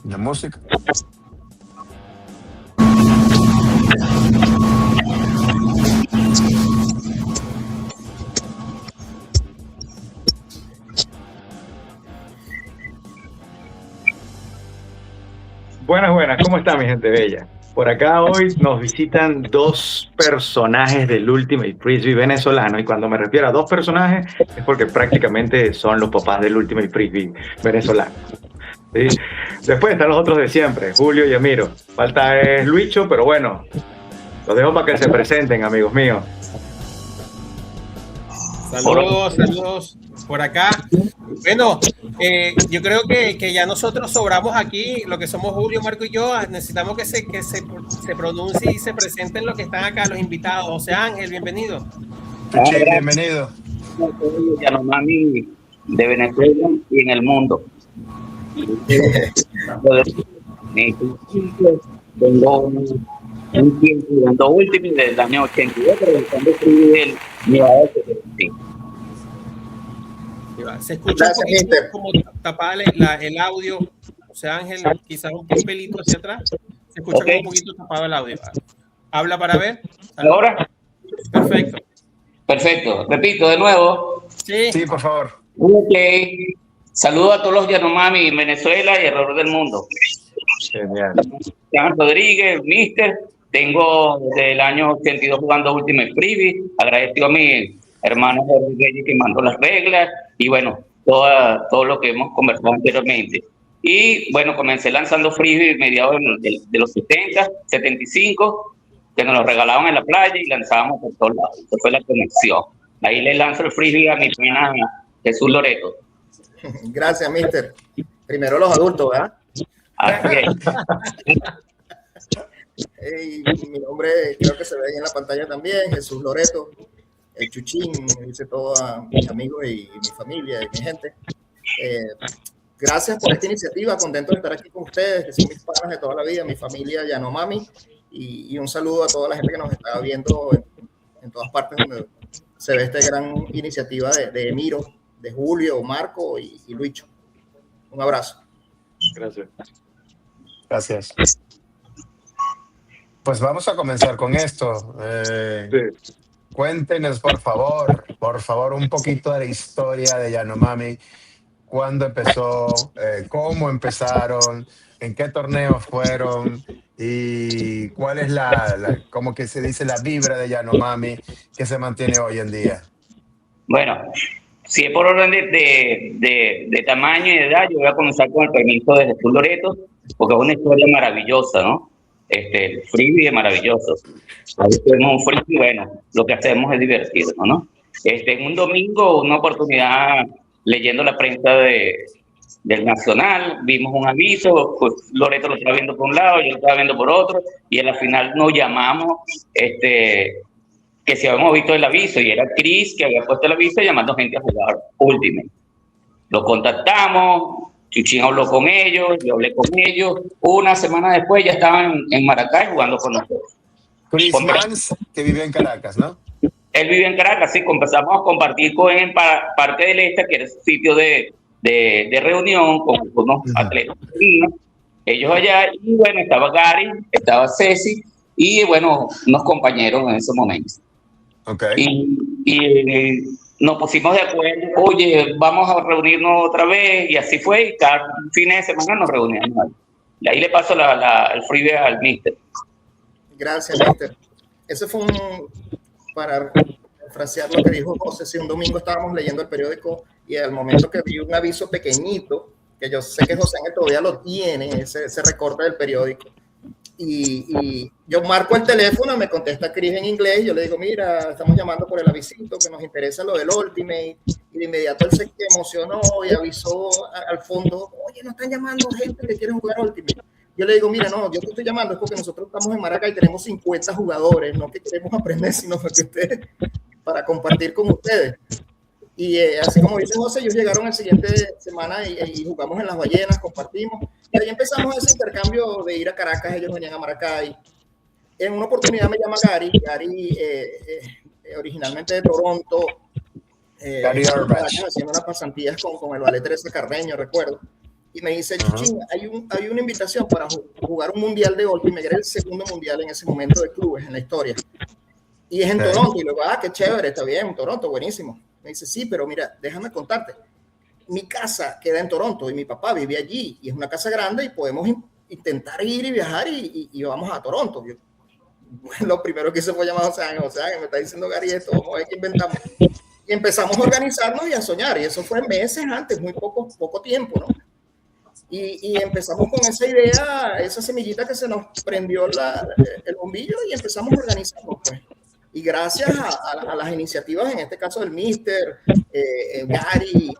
La música. Buenas, ¿cómo está mi gente bella? Por acá hoy nos visitan dos personajes del Ultimate Frisbee venezolano, y cuando me refiero a dos personajes es porque prácticamente son los papás del Ultimate Frisbee venezolano. ¿Sí? Después están los otros de siempre, Julio y Emiro. Falta es Luicho, pero bueno, los dejo para que se presenten, amigos míos. Saludos por acá. Bueno, yo creo que ya nosotros sobramos aquí, lo que somos Julio, Marco y yo. Necesitamos que se pronuncie y se presenten los que están acá, los invitados. José Ángel, bienvenido. Chuchín, bienvenido. Yanomami de Venezuela y en el mundo. Tengo un tiempo jugando Ultimate desde el año 82, pero cuando escribí el Nevada de 75. Se escucha un poquito como tapar el audio. José Ángel, quizás un pelito hacia atrás. Se escucha como un poquito tapado el audio. Habla para ver. ¿Ahora? Perfecto. Repito de nuevo. Sí, por favor. Okay. Saludos a todos los Yanomami en Venezuela y alrededor del mundo. Genial. Rodríguez, Mister. Tengo desde el año 82 jugando Ultimate Frisbee. Agradecido a mi hermano Jorge Reyes que mandó las reglas y bueno, todo lo que hemos conversado anteriormente. Y bueno, comencé lanzando Frisbee mediados de los 70, 75, que nos lo regalaban en la playa y lanzábamos por todos lados. Esa fue la conexión. Ahí le lanzo el Frisbee a mi pana Jesús Loreto. Gracias, Mister. Primero los adultos, ¿verdad? Hey, mi nombre creo que se ve ahí en la pantalla también, Jesús Loreto, el Chuchín, dice todo a mis amigos y mi familia y mi gente. Gracias por esta iniciativa, contento de estar aquí con ustedes, que son mis panas de toda la vida, mi familia Yanomami, y un saludo a toda la gente que nos está viendo en todas partes donde se ve esta gran iniciativa de Emiro, de Julio, Marco y Luicho. Un abrazo. Gracias. Pues vamos a comenzar con esto. Sí. Cuéntenos, por favor, un poquito de la historia de Yanomami. ¿Cuándo empezó? ¿Cómo empezaron? ¿En qué torneos fueron? ¿Y cuál es como que se dice, la vibra de Yanomami que se mantiene hoy en día? Bueno, si es por orden de tamaño y de edad, yo voy a comenzar con el permiso de Jesús Loreto, porque es una historia maravillosa, ¿no? Frisbee es maravilloso. Ahí tenemos un frisbee, bueno, lo que hacemos es divertirnos, ¿no? En un domingo, una oportunidad, leyendo la prensa del Nacional, vimos un aviso, pues Loreto lo estaba viendo por un lado, yo lo estaba viendo por otro, y a la final nos llamamos, que si habíamos visto el aviso, y era Chris que había puesto el aviso llamando gente a jugar Ultimate. Lo contactamos, Chuchín habló con ellos, yo hablé con ellos. Una semana después ya estaban en Maracay jugando con nosotros. Chris Mans, que vive en Caracas, ¿no? Él vive en Caracas, sí. Empezamos a compartir con él en Parque del Este, que era su sitio de reunión con unos atletas. Ellos allá, y bueno, estaba Gary, estaba Ceci, y bueno, unos compañeros en ese momento. Okay. Y nos pusimos de acuerdo, oye, vamos a reunirnos otra vez, y así fue, y cada fin de semana nos reuníamos. Y ahí le paso el freebie al Mister. Gracias, Mister. Ese fue para frasear lo que dijo José, si un domingo estábamos leyendo el periódico y al momento que vi un aviso pequeñito, que yo sé que José Ángel todavía lo tiene, ese recorte del periódico, y yo marco el teléfono, me contesta Chris en inglés, yo le digo, mira, estamos llamando por el avisito, que nos interesa lo del Ultimate, y de inmediato él se emocionó y avisó al fondo, oye, nos están llamando gente que quiere jugar Ultimate. Yo le digo, mira, no, yo te estoy llamando es porque nosotros estamos en Maracay y tenemos 50 jugadores, no que queremos aprender, sino que ustedes, para compartir con ustedes. Y así como dice José, ellos llegaron la siguiente semana y jugamos en Las Ballenas, compartimos. Y ahí empezamos ese intercambio de ir a Caracas, ellos venían a Maracay. En una oportunidad me llama Gary originalmente de Toronto, Gary Urbach. haciendo unas pasantías con el ballet Teresa Carreño, recuerdo. Y me dice, Chuchín, hay una invitación para jugar un mundial de golf. Y me era el segundo mundial en ese momento de clubes en la historia. Y es en Toronto. Y luego, qué chévere, está bien, Toronto, buenísimo. Me dice, sí, pero mira, déjame contarte. Mi casa queda en Toronto y mi papá vive allí. Y es una casa grande y podemos intentar ir y viajar y vamos a Toronto. Lo primero que hice fue llamar a Ocean, me está diciendo Gary esto, vamos a ver qué inventamos. Y empezamos a organizarnos y a soñar. Y eso fue meses antes, muy poco tiempo, ¿no? Y empezamos con esa idea, esa semillita que se nos prendió el bombillo y empezamos a organizarnos, pues. Y gracias a las iniciativas, en este caso del Mister, Gary,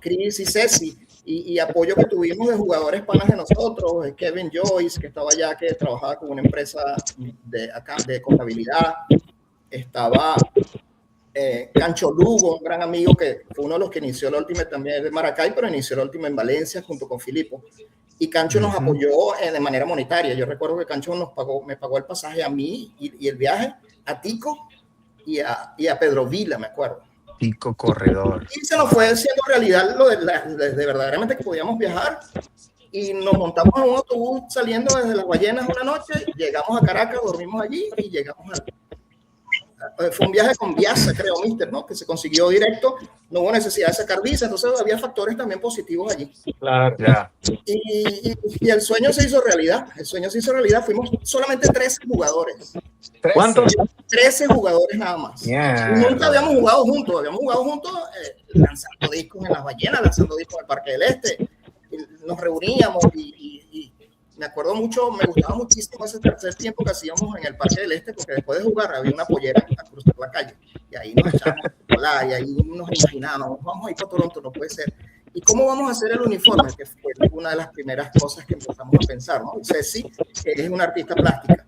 Chris y Ceci, y apoyo que tuvimos de jugadores panas de nosotros, Kevin Joyce, que estaba allá, que trabajaba con una empresa de contabilidad, estaba Cancho Lugo, un gran amigo que fue uno de los que inició el Ultimate también de Maracay, pero inició el Ultimate en Valencia junto con Filipo. Y Cancho nos apoyó de manera monetaria. Yo recuerdo que Cancho me pagó el pasaje a mí y el viaje a Tico y a Pedro Vila, me acuerdo. Tico Corredor. Y se nos fue haciendo realidad lo de verdaderamente que podíamos viajar. Y nos montamos en un autobús saliendo desde Las Ballenas una noche, llegamos a Caracas, dormimos allí y llegamos fue un viaje con Viasa, creo, Mister, ¿no? Que se consiguió directo, no hubo necesidad de sacar visa, entonces había factores también positivos allí. Claro. Ya. Y el sueño se hizo realidad, fuimos solamente 13 jugadores. ¿Cuántos? 13 jugadores nada más. Yeah. Nunca habíamos jugado juntos, lanzando discos en Las Ballenas, lanzando discos en el Parque del Este, nos reuníamos y me acuerdo mucho, me gustaba muchísimo ese tercer tiempo que hacíamos en el Parque del Este, porque después de jugar había una pollera a cruzar la calle, y ahí nos echábamos a volar, y ahí nos imaginábamos, vamos a ir para Toronto, no puede ser. ¿Y cómo vamos a hacer el uniforme? Que fue una de las primeras cosas que empezamos a pensar, ¿no? Ceci, que es una artista plástica.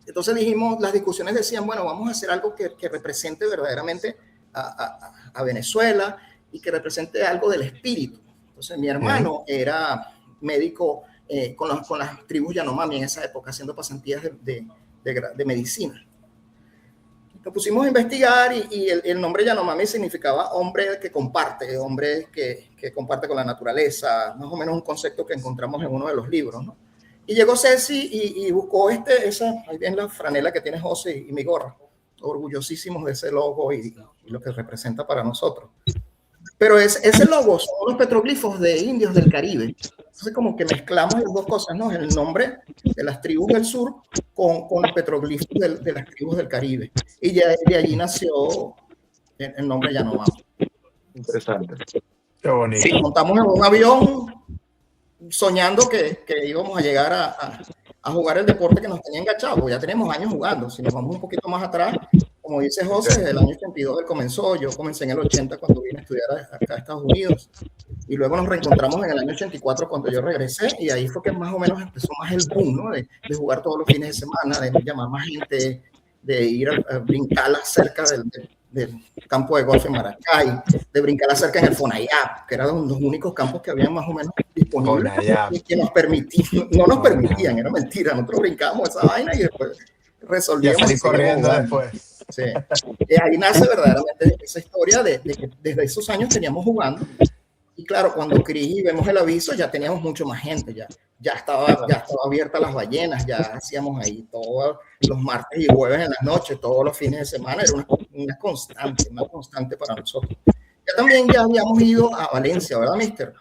Entonces dijimos, las discusiones decían, bueno, vamos a hacer algo que represente verdaderamente a Venezuela y que represente algo del espíritu. Entonces mi hermano era médico con las tribus Yanomami en esa época, haciendo pasantías de medicina. Nos pusimos a investigar y el nombre Yanomami significaba hombre que comparte, hombre que comparte con la naturaleza, más o menos un concepto que encontramos en uno de los libros, ¿no? Y llegó Ceci y buscó ahí viene la franela que tiene José y mi gorra, orgullosísimos de ese logo y lo que representa para nosotros. Pero ese logo son unos petroglifos de indios del Caribe. Entonces como que mezclamos las dos cosas, ¿no? El nombre de las tribus del sur con los petroglifos de las tribus del Caribe. Y ya de allí nació el nombre Yanomami. Interesante. Qué bonito. Sí. Nos montamos en un avión soñando que íbamos a llegar a jugar el deporte que nos tenía enganchado, porque ya tenemos años jugando. Si nos vamos un poquito más atrás, como dice José, desde el año 82 él comenzó, yo comencé en el 80 cuando vine a estudiar acá a Estados Unidos, y luego nos reencontramos en el año 84 cuando yo regresé, y ahí fue que más o menos empezó más el boom, ¿no? De jugar todos los fines de semana, de llamar más gente, de ir a brincar cerca del campo de golf en Maracay, de brincar cerca en el Fonayap, que eran los únicos campos que habían más o menos disponibles y que nos permitían, no nos permitían, era mentira, nosotros brincábamos esa vaina y después resolvíamos. Y a salir corriendo después. Sí. Y ahí nace verdaderamente esa historia de que desde esos años teníamos jugando. Y claro, cuando Cris vemos el aviso, ya teníamos mucho más gente, ya estaba abierta Las Ballenas, ya hacíamos ahí todos los martes y jueves en las noches, todos los fines de semana, era una constante para nosotros. Ya habíamos ido a Valencia, ¿verdad, Mister?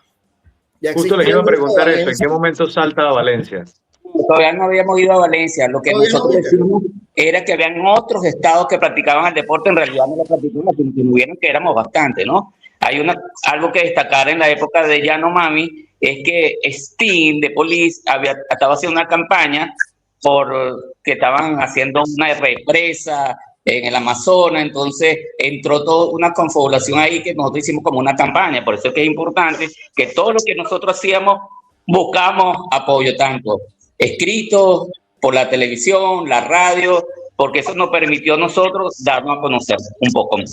Justo le iba a preguntar eso, ¿en qué momento salta a Valencia? Todavía no habíamos ido a Valencia. Lo que nosotros decimos era que habían otros estados que practicaban el deporte. En realidad no lo practicaban, sino que vieron que éramos bastante, ¿no? Hay algo que destacar en la época de Yanomami, es que Sting de Police estaba haciendo una campaña que estaban haciendo una represa en el Amazonas, entonces entró toda una confabulación ahí que nosotros hicimos como una campaña. Por eso es que es importante que todo lo que nosotros hacíamos, buscamos apoyo, tanto escrito, por la televisión, la radio, porque eso nos permitió a nosotros darnos a conocer un poco más.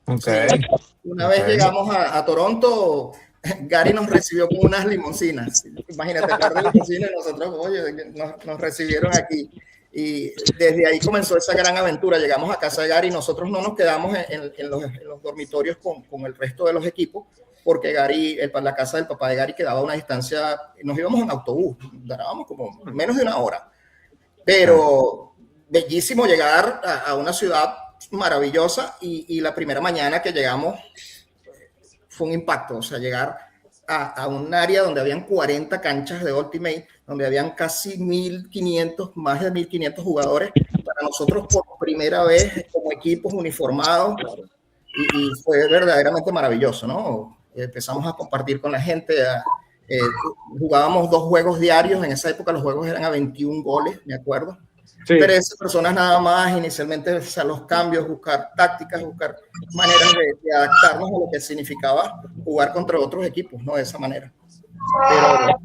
Okay. Una vez llegamos a Toronto, Gary nos recibió con unas limoncinas. Imagínate, par de limoncinas, nosotros, oye, nos recibieron aquí. Y desde ahí comenzó esa gran aventura. Llegamos a casa de Gary, nosotros no nos quedamos en los dormitorios con el resto de los equipos, porque Gary, la casa del papá de Gary quedaba a una distancia, nos íbamos en autobús, durábamos como menos de una hora. Pero bellísimo llegar a una ciudad maravillosa y la primera mañana que llegamos fue un impacto, o sea, llegar a un área donde habían 40 canchas de Ultimate, donde habían casi 1.500, más de 1.500 jugadores, para nosotros por primera vez como equipos uniformados, y fue verdaderamente maravilloso, ¿no? Empezamos a compartir con la gente, jugábamos 2 juegos diarios, en esa época los juegos eran a 21 goles, me acuerdo. Sí. 13 personas nada más, inicialmente, o sea, los cambios, buscar tácticas, buscar maneras de adaptarnos a lo que significaba jugar contra otros equipos, ¿no? De esa manera. Pero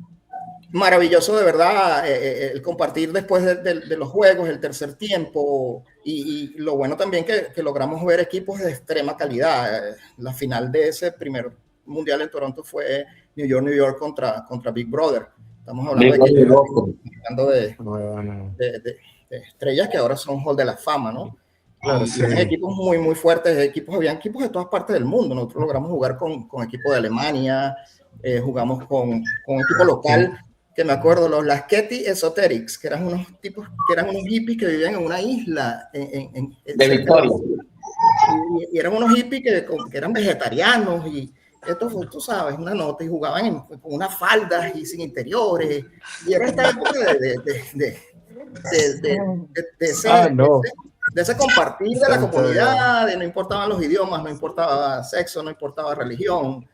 maravilloso, de verdad, el compartir después de los juegos, el tercer tiempo, y lo bueno también que logramos ver equipos de extrema calidad. La final de ese primer mundial en Toronto fue New York contra Big Brother. Estamos hablando de estrellas que ahora son Hall de la Fama, ¿no? Claro, sí. Equipos muy, muy fuertes, habían equipos de todas partes del mundo. Nosotros logramos jugar con equipos de Alemania, jugamos con un equipo local, que me acuerdo, los Lasketti Esoterics, que eran unos tipos, que eran unos hippies que vivían en una isla de Victoria. Y eran unos hippies que eran vegetarianos, y esto fue, tú sabes, una nota, y jugaban con unas faldas y sin interiores, y era esta época de ese compartir de la comunidad, de no importaban los idiomas, no importaba sexo, no importaba religión,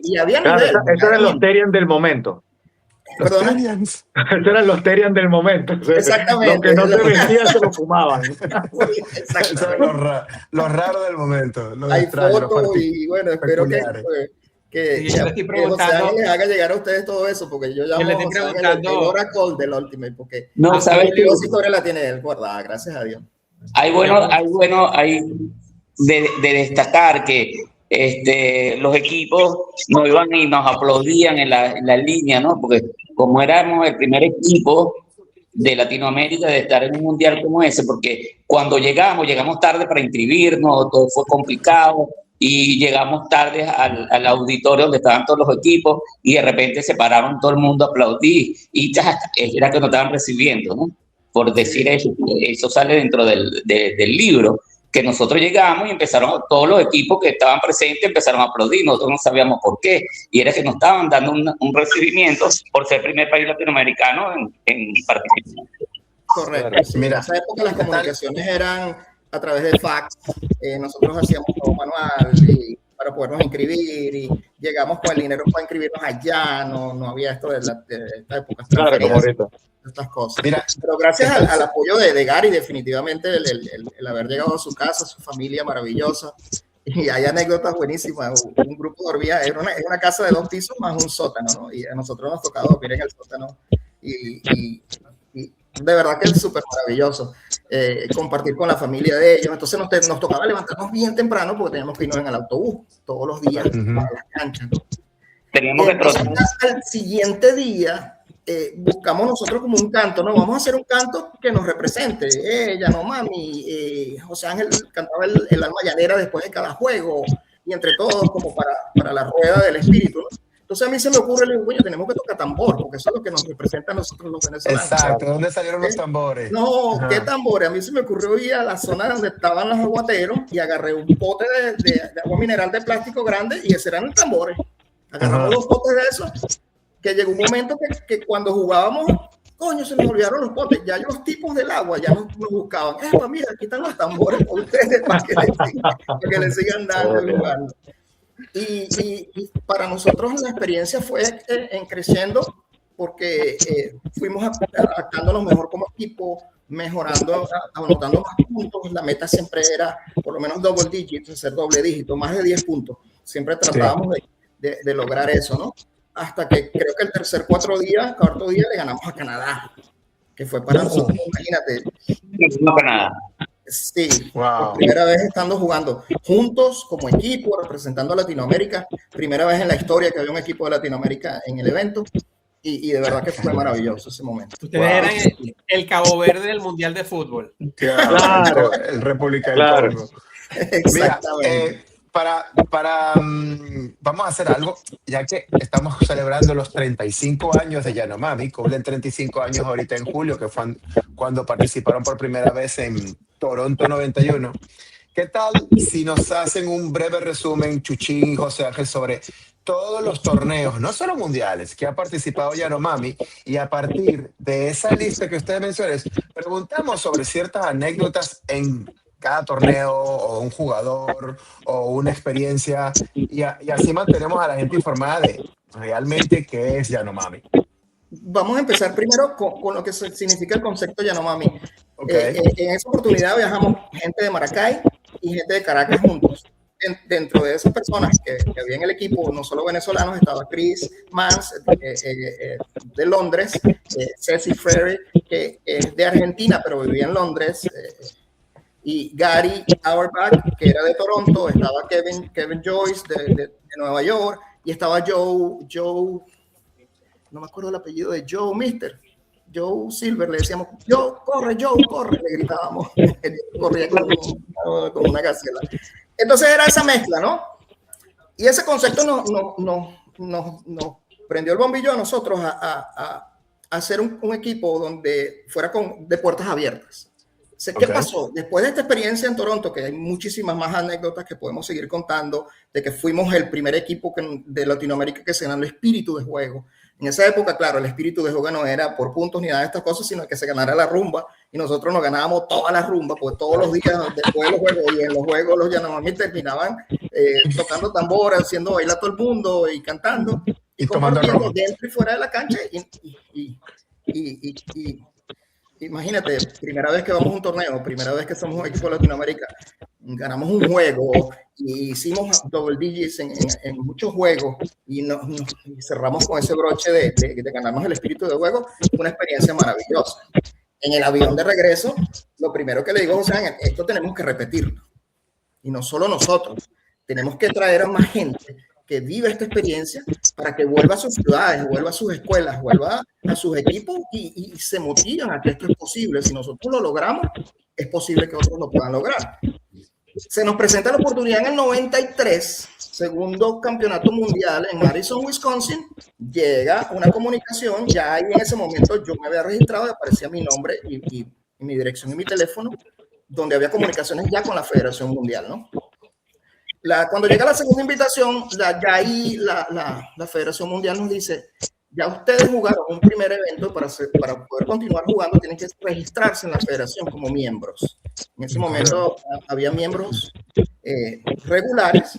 y había nivel. Esos eran los Terian del momento. ¿Perdón? Esos eran los Terian del momento. Exactamente. Los que no se vestían se lo fumaban. Esos eran los raros del momento. Hay fotos y bueno, espero que José les haga llegar a ustedes todo eso, porque yo llamo el Oracle del Ultimate, porque no sabes que esa historia la tiene él guardada, gracias a Dios. Hay de destacar que los equipos nos iban y nos aplaudían en la línea, ¿no? Porque como éramos el primer equipo de Latinoamérica de estar en un mundial como ese, porque cuando llegamos tarde para inscribirnos, todo fue complicado, y llegamos tarde al auditorio donde estaban todos los equipos, y de repente se pararon todo el mundo a aplaudir, y era que nos estaban recibiendo, ¿no? Por decir eso sale dentro del libro, que nosotros llegamos y empezaron, todos los equipos que estaban presentes empezaron a aplaudir, nosotros no sabíamos por qué, y era que nos estaban dando un recibimiento por ser el primer país latinoamericano en participar. Correcto, sí. Mira, en esa época las comunicaciones eran a través del fax, nosotros hacíamos todo manual para podernos inscribir, y llegamos con el dinero para inscribirnos allá, no había esto de esta época. Claro, como ahorita. Estas cosas. Mira, pero gracias al apoyo de Gary, definitivamente el haber llegado a su casa, su familia maravillosa, y hay anécdotas buenísimas. Un grupo dormía, era una casa de 2 pisos más un sótano, ¿no? Y a nosotros nos tocaba dormir en el sótano, y de verdad que es súper maravilloso compartir con la familia de ellos. Entonces nos tocaba levantarnos bien temprano porque teníamos que irnos en el autobús todos los días a las canchas, ¿no? Teníamos que trotar. Al siguiente día buscamos nosotros como un canto, ¿no? Vamos a hacer un canto que nos represente. Yanomami, José Ángel cantaba el alma llanera después de cada juego, y entre todos como para la rueda del espíritu, ¿no? Entonces a mí se me ocurre, le digo, bueno, tenemos que tocar tambor, porque eso es lo que nos representa a nosotros los venezolanos. Exacto, ¿de dónde salieron los tambores? No, ¿qué tambores? A mí se me ocurrió ir a la zona donde estaban los aguateros y agarré un pote de agua mineral de plástico grande, y ese eran los tambores. Agarramos 2 potes de esos, que llegó un momento que cuando jugábamos, coño, se nos olvidaron los potes, ya los tipos del agua ya nos buscaban. Mira, aquí están los tambores por ustedes para que les sigan dando y jugando. Y para nosotros la experiencia fue creciendo, porque fuimos adaptándonos mejor como equipo, mejorando, anotando más puntos. La meta siempre era por lo menos double digits, hacer doble dígito, más de 10 puntos. Siempre tratábamos de lograr eso, ¿no? Hasta que creo que el cuarto día le ganamos a Canadá, que fue para nosotros, imagínate. No, Canadá. Sí, por primera vez estando jugando juntos como equipo, representando a Latinoamérica. Primera vez en la historia que había un equipo de Latinoamérica en el evento. y de verdad que fue maravilloso ese momento. Ustedes eran el Cabo Verde del Mundial de Fútbol. Claro, el República del Congo. Exactamente. Mira, vamos a hacer algo, ya que estamos celebrando los 35 años de Yanomami, cumplen 35 años ahorita en julio, que fue cuando participaron por primera vez en Toronto 91. ¿Qué tal si nos hacen un breve resumen, Chuchín y José Ángel, sobre todos los torneos, no solo mundiales, que ha participado Yanomami, y a partir de esa lista que ustedes mencionan, preguntamos sobre ciertas anécdotas en cada torneo, o un jugador, o una experiencia, y así mantenemos a la gente informada de realmente qué es Yanomami. Vamos a empezar primero con lo que significa el concepto Yanomami. Okay. En esa oportunidad viajamos gente de Maracay y gente de Caracas juntos. Dentro de esas personas que había en el equipo, no solo venezolanos, estaba Chris Mans de Londres, Ceci Ferry, que es de Argentina, pero vivía en Londres, y Gary Auerbach, que era de Toronto, estaba Kevin Joyce de Nueva York, y estaba Joe, no me acuerdo el apellido de Joe Silver, le decíamos, corre, le gritábamos, corría con una gacela. Entonces era esa mezcla, ¿no? Y ese concepto nos prendió el bombillo a nosotros a hacer un equipo donde fuera de puertas abiertas. ¿Qué pasó? Después de esta experiencia en Toronto, que hay muchísimas más anécdotas que podemos seguir contando, de que fuimos el primer equipo de Latinoamérica que se ganó el espíritu de juego. En esa época, claro, el espíritu de juego no era por puntos ni nada de estas cosas, sino que se ganara la rumba, y nosotros nos ganábamos toda la rumba, porque todos los días después de los juegos, y en los juegos los Yanomami terminaban tocando tambor, haciendo bailar a todo el mundo y cantando, y compartiendo dentro y fuera de la cancha, y imagínate, primera vez que vamos a un torneo, primera vez que somos un equipo de Latinoamérica, ganamos un juego y hicimos double digits en muchos juegos y cerramos con ese broche de ganarnos el espíritu de juego. Fue una experiencia maravillosa. En el avión de regreso, lo primero que le digo a José Ángel, esto tenemos que repetirlo. Y no solo nosotros, tenemos que traer a más gente que vive esta experiencia para que vuelva a sus ciudades, vuelva a sus escuelas, vuelva a sus equipos y se motivan a que esto es posible. Si nosotros lo logramos, es posible que otros lo puedan lograr. Se nos presenta la oportunidad en el 93, segundo campeonato mundial en Madison, Wisconsin. Llega una comunicación, ya ahí en ese momento yo me había registrado y aparecía mi nombre y mi dirección y mi teléfono, donde había comunicaciones ya con la Federación Mundial, ¿no? Cuando llega la segunda invitación, ya ahí la Federación Mundial nos dice, ya ustedes jugaron un primer evento, para poder continuar jugando tienen que registrarse en la federación como miembros. En ese momento había miembros regulares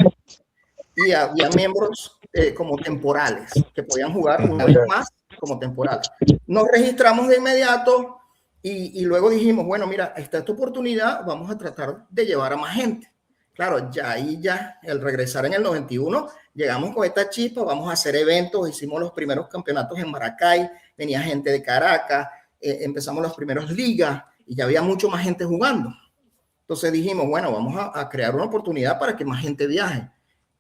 y había miembros como temporales, que podían jugar una vez más como temporales. Nos registramos de inmediato y luego dijimos, bueno, mira, esta oportunidad, vamos a tratar de llevar a más gente. Claro, ya el regresar en el 91, llegamos con esta chispa, vamos a hacer eventos, hicimos los primeros campeonatos en Maracay, venía gente de Caracas, empezamos las primeras ligas y ya había mucho más gente jugando. Entonces dijimos, bueno, vamos a crear una oportunidad para que más gente viaje.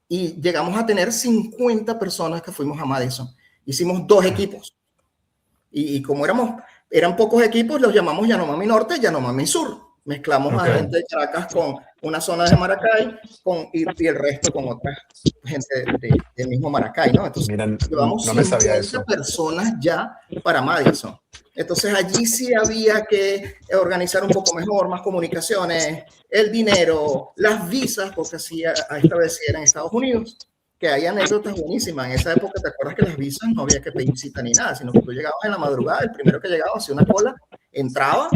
Y llegamos a tener 50 personas que fuimos a Madison. Hicimos 2 equipos. Y como eran pocos equipos, los llamamos Yanomami Norte y Yanomami Sur. Mezclamos a gente de Caracas con una zona de Maracay y el resto con otra gente del mismo Maracay, ¿no? Entonces, miren, llevamos no me sabía eso. Personas ya para Madison. Entonces, allí sí había que organizar un poco mejor, más comunicaciones, el dinero, las visas, porque así a esta vez sí era en Estados Unidos, que hay anécdotas buenísimas. En esa época, ¿te acuerdas que las visas no había que pedir cita ni nada? Sino que tú llegabas en la madrugada, el primero que llegaba hacía una cola, entraba,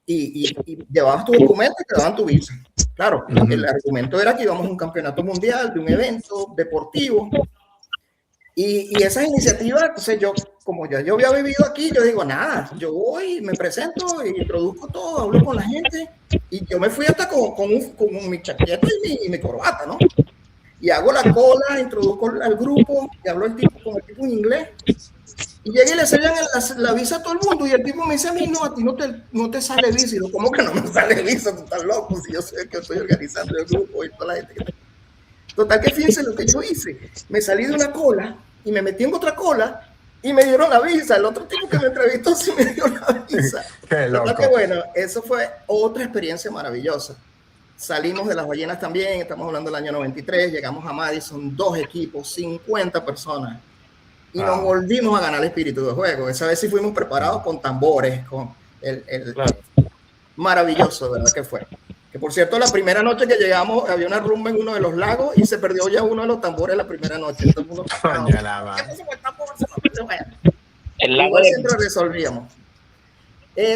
y llevabas tu documento y te daban tu visa. Claro, el argumento era que íbamos a un campeonato mundial, de un evento deportivo, y esas iniciativas, entonces como yo había vivido aquí, yo digo, nada, yo voy, me presento, y introduzco todo, hablo con la gente, y yo me fui hasta con mi chaqueta y mi corbata, ¿no? Y hago la cola, introduzco al grupo, y hablo con el tipo en inglés, y llegué y le sellan la visa a todo el mundo, y el tipo me dice a mí, no, a ti no te sale visa. Y yo, ¿cómo que no me sale visa? Tú estás loco, si yo sé que estoy organizando el grupo y toda la gente. Total, que fíjense lo que yo hice. Me salí de una cola y me metí en otra cola y me dieron la visa. El otro tipo que me entrevistó sí me dio la visa. Qué loco. Que bueno, eso fue otra experiencia maravillosa. Salimos de las ballenas también, estamos hablando del año 93, llegamos a Madison, 2 equipos, 50 personas. Y nos volvimos a ganar el espíritu de juego. Esa vez sí fuimos preparados con tambores, con claro. Maravilloso, ¿verdad? Que fue. Que por cierto, la primera noche que llegamos había una rumba en uno de los lagos y se perdió ya uno de los tambores la primera noche. Todo el mundo, el lago siempre resolvíamos.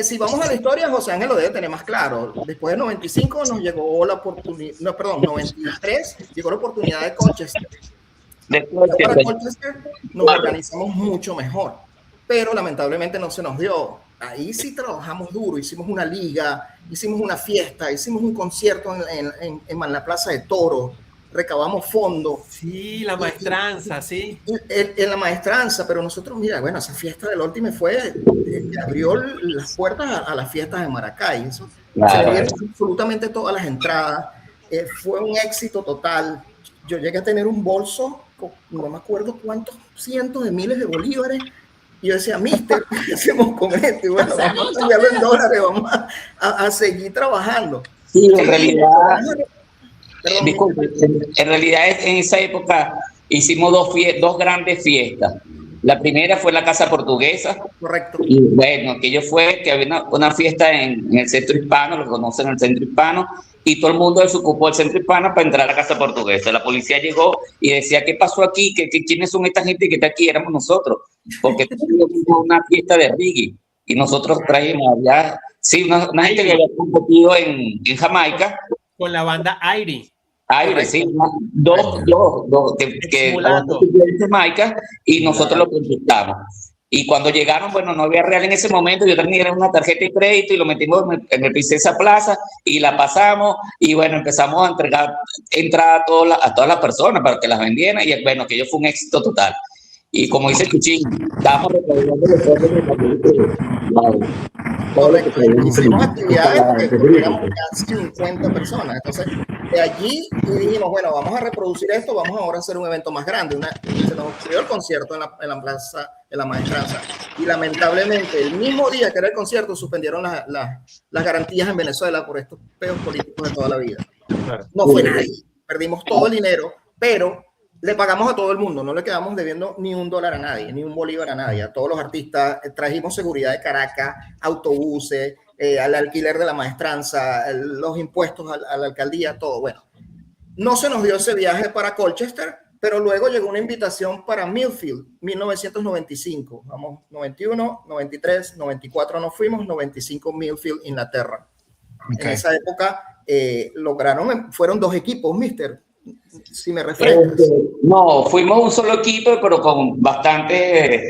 Si vamos a la historia, José Ángel lo debe tener más claro. Después de 95 nos llegó la oportunidad, 93 llegó la oportunidad de Colchester. Para Colchester nos organizamos mucho mejor, pero lamentablemente no se nos dio. Ahí sí trabajamos duro, hicimos una liga, hicimos una fiesta, hicimos un concierto en la Plaza de Toros, recabamos fondos. Sí, la maestranza, sí. En la maestranza, pero nosotros, mira, bueno, esa fiesta del Ultimate fue, abrió las puertas a las fiestas de Maracay. Eso, claro. Se dieron absolutamente todas las entradas, fue un éxito total. Yo llegué a tener un bolso, no me acuerdo cuántos cientos de miles de bolívares. Y yo decía, mister, ¿qué hacemos con esto? Y bueno, vamos a cambiarlo en dólares, vamos a seguir trabajando. Sí, en realidad, disculpe, en realidad en esa época hicimos dos grandes fiestas. La primera fue la Casa Portuguesa. Correcto. Y bueno, aquello fue que había una fiesta en el Centro Hispano, lo conocen en el Centro Hispano, y todo el mundo desocupó el Centro Hispano para entrar a la Casa Portuguesa. La policía llegó y decía, ¿qué pasó aquí? ¿Quiénes son esta gente que está aquí? Éramos nosotros, porque tuvimos una fiesta de reggae y nosotros traímos allá, sí, una gente que había competido en Jamaica. Con la banda Aire. Aire, sí, dos que en Jamaica y nosotros lo contestamos. Y cuando llegaron, bueno, no había real en ese momento, yo tenía una tarjeta de crédito y lo metimos en el Princesa Plaza y la pasamos y bueno, empezamos a entregar entrada a todas las personas para que las vendieran y bueno, aquello fue un éxito total. Y como dice Chuchín, estábamos recaudando los fondos de la película. Hicimos actividades porque éramos casi 50 personas. Entonces, de allí dijimos, bueno, vamos a reproducir esto, vamos ahora a hacer un evento más grande. Se nos ocurrió el concierto en la plaza de la Maestranza. Y lamentablemente, el mismo día que era el concierto, suspendieron las garantías en Venezuela por estos peos políticos de toda la vida. Claro. No fue nadie. Perdimos todo el dinero, pero le pagamos a todo el mundo, no le quedamos debiendo ni $1 a nadie, ni un bolívar a nadie, a todos los artistas. Trajimos seguridad de Caracas, autobuses, al alquiler de la Maestranza, los impuestos a la alcaldía, todo. Bueno, no se nos dio ese viaje para Colchester, pero luego llegó una invitación para Millfield, 1995. Vamos, 91, 93, 94 nos fuimos, 95 Millfield, Inglaterra. Okay. En esa época fueron 2 equipos, mister. Si me refrescas. No, fuimos un solo equipo, pero con bastante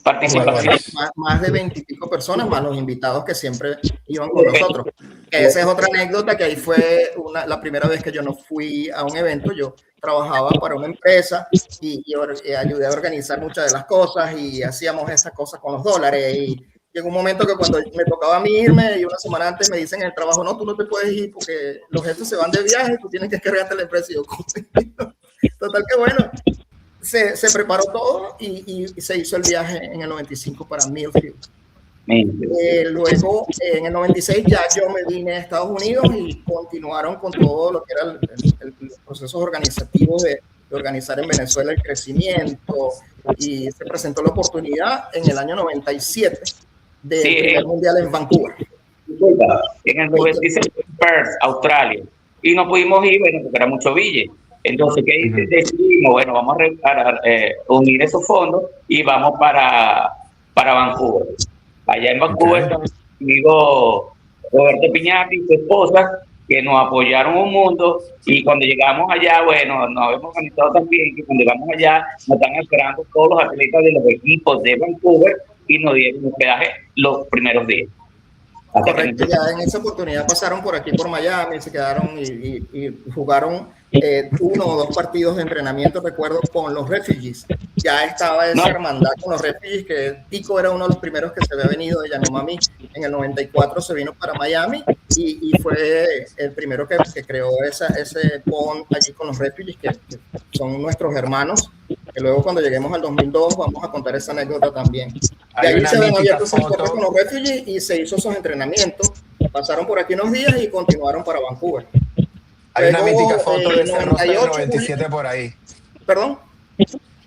participación. Más de 20 y pico personas, más los invitados que siempre iban con nosotros. Esa es otra anécdota, que ahí fue la primera vez que yo no fui a un evento. Yo trabajaba para una empresa y ayudé a organizar muchas de las cosas y hacíamos esas cosas con los dólares. Y llegó un momento que cuando me tocaba a mí irme y una semana antes me dicen en el trabajo, no, tú no te puedes ir porque los jefes se van de viaje, tú tienes que cargarte la empresa. Y yo, total que bueno, se preparó todo y se hizo el viaje en el 95 para Millfield. Luego, en el 96 ya yo me vine a Estados Unidos y continuaron con todo lo que era el proceso organizativo de organizar en Venezuela el crecimiento, y se presentó la oportunidad en el año 97 del Mundial en Vancouver. En el 96 en Perth, Australia, y no pudimos ir, bueno, porque era mucho billete. Entonces, ¿qué decidimos? Bueno, vamos a unir esos fondos y vamos para Vancouver. Allá en Vancouver está mi amigo Roberto Piñati y su esposa, que nos apoyaron un mundo, y cuando llegamos allá, bueno, nos habíamos organizado también, que cuando llegamos allá nos están esperando todos los atletas de los equipos de Vancouver y nos dieron hospedaje los primeros días. Correcto, ya en esa oportunidad pasaron por aquí, por Miami, se quedaron y jugaron 1 o 2 partidos de entrenamiento, recuerdo, con los Refugees. Ya estaba esa hermandad con los Refugees, que Tico era uno de los primeros que se había venido de Yanomami. En el 94 se vino para Miami y fue el primero que creó ese bond allí con los Refugees, que son nuestros hermanos. Que luego cuando lleguemos al 2002 vamos a contar esa anécdota también. De ahí se habían abierto esos puertos con los refugees y se hizo esos entrenamientos. Pasaron por aquí unos días y continuaron para Vancouver. Hay Luego, una mítica foto de ese roster del 98, 97 por ahí. ¿Perdón?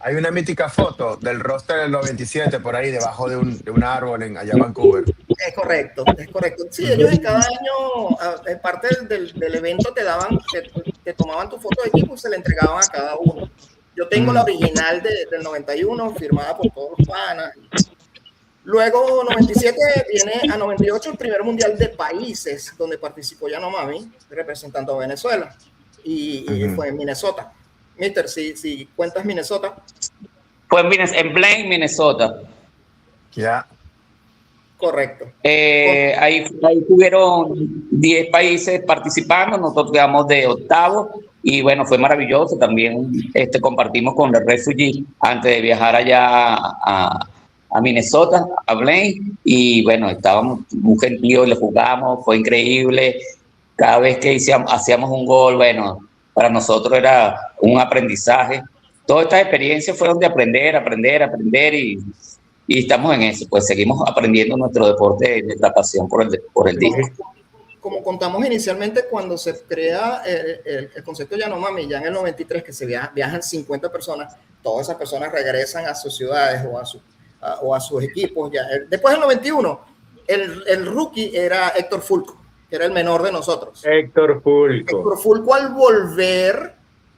Hay una mítica foto del roster del 97 por ahí debajo de un árbol en allá en Vancouver. Es correcto, es correcto. Sí, ellos en cada año, en parte del evento te tomaban tu foto de equipo y se le entregaban a cada uno. Yo tengo la original del 91 firmada por todos los panas. Luego 97 viene a 98 el primer mundial de países donde participó Yanomami representando a Venezuela y fue en Minnesota. Mister, si cuentas Minnesota. Fue en Blaine, Minnesota. Ya. Correcto. Ahí tuvieron 10 países participando, nosotros quedamos de octavo y bueno, fue maravilloso. También compartimos con el Refugee antes de viajar allá a Minnesota, a Blaine, y bueno, estábamos muy gentíos, le jugamos, fue increíble. Cada vez que hacíamos un gol, bueno, para nosotros era un aprendizaje. Todas estas experiencias fueron de aprender y estamos en eso, pues seguimos aprendiendo nuestro deporte, nuestra pasión por el disco. Como contamos inicialmente, cuando se crea el concepto de Yanomami, ya en el 93, que se viajan 50 personas, todas esas personas regresan a sus ciudades o a sus equipos. Ya. Después del 91, el rookie era Héctor Fulco, que era el menor de nosotros. Héctor Fulco al volver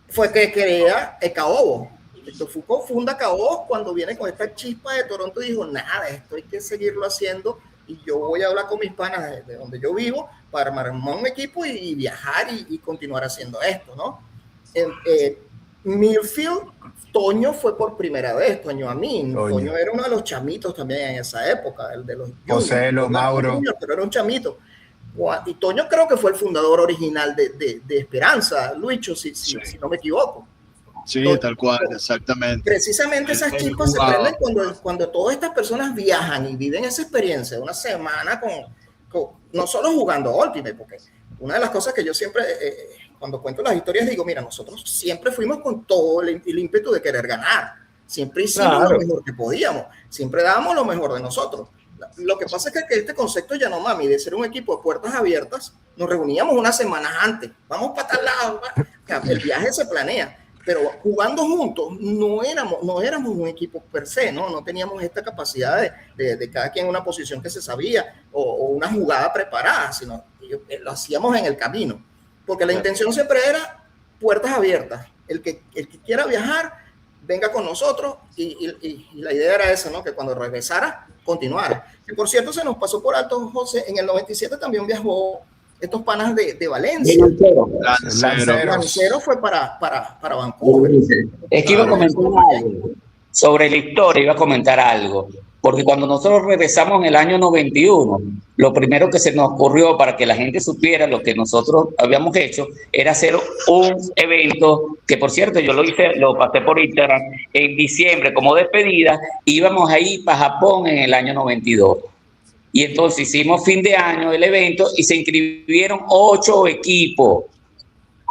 fue que crea Caobo. Héctor Fulco funda Caobo cuando viene con esta chispa de Toronto y dijo, nada, esto hay que seguirlo haciendo y yo voy a hablar con mis panas de donde yo vivo para armar un equipo y viajar y continuar haciendo esto, ¿no? Millfield, Toño fue por primera vez, Toño Amin. Toño era uno de los chamitos también en esa época, el de los José, los Mauro. Pero era un chamito. Y Toño creo que fue el fundador original de Esperanza, Luicho, si no me equivoco. Sí, tal cual, exactamente. Precisamente esas chispas se prenden cuando todas estas personas viajan y viven esa experiencia de una semana no solo jugando Ultimate, porque una de las cosas que yo siempre, cuando cuento las historias, digo, mira, nosotros siempre fuimos con todo el ímpetu de querer ganar. Siempre hicimos lo mejor que podíamos. Siempre dábamos lo mejor de nosotros. Lo que pasa es que este concepto ya no mami, de ser un equipo de puertas abiertas, nos reuníamos unas semanas antes. Vamos para tal lado. El viaje se planea. Pero jugando juntos no éramos un equipo per se, no teníamos esta capacidad de cada quien en una posición que se sabía o una jugada preparada, sino lo hacíamos en el camino, porque la intención siempre era puertas abiertas. El que quiera viajar, venga con nosotros y la idea era esa, ¿no? Que cuando regresara, continuara. Y por cierto, se nos pasó por alto, José, en el 97 también viajó estos panas de Valencia. Lancero fue para Vancouver. Es que iba a comentar algo sobre la historia, iba a comentar algo, porque cuando nosotros regresamos en el año 91, lo primero que se nos ocurrió para que la gente supiera lo que nosotros habíamos hecho era hacer un evento, que por cierto yo lo pasé por Instagram, en diciembre como despedida, íbamos a ir para Japón en el año 92. Y entonces hicimos fin de año el evento y se inscribieron 8 equipos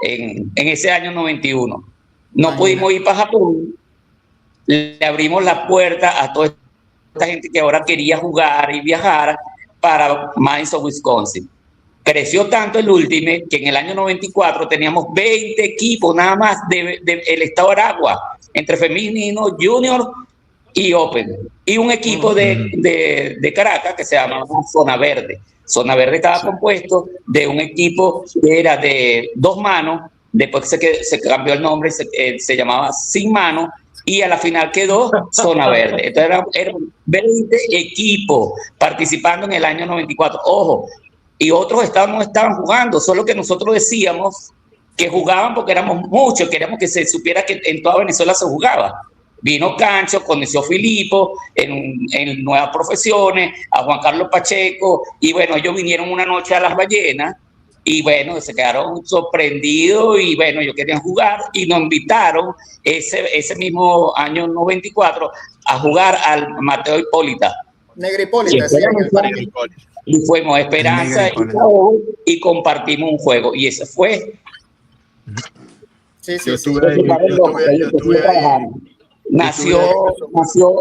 en ese año 91. No pudimos ir para Japón. Le abrimos la puerta a toda esta gente que ahora quería jugar y viajar para Madison, Wisconsin. Creció tanto el Ultimate que en el año 94 teníamos 20 equipos nada más del estado de Aragua, entre femenino, junior y Open, y un equipo de Caracas que se llamaba Zona Verde. Zona Verde estaba compuesto de un equipo que era de 2 manos, después se cambió el nombre, se llamaba Sin Mano, y a la final quedó Zona Verde. Entonces eran 20 equipos participando en el año 94. Ojo, y otros no estaban jugando, solo que nosotros decíamos que jugaban porque éramos muchos, queríamos que se supiera que en toda Venezuela se jugaba. Vino Cancho, conoció Filipo en Nuevas Profesiones, a Juan Carlos Pacheco, y bueno, ellos vinieron una noche a Las Ballenas, y bueno, se quedaron sorprendidos, y bueno, ellos querían jugar, y nos invitaron ese mismo año 94 a jugar al Mateo Hipólita. Negripólita, sí. Y fuimos Esperanza y compartimos un juego, y ese fue. Sí. Yo estuve ahí. nació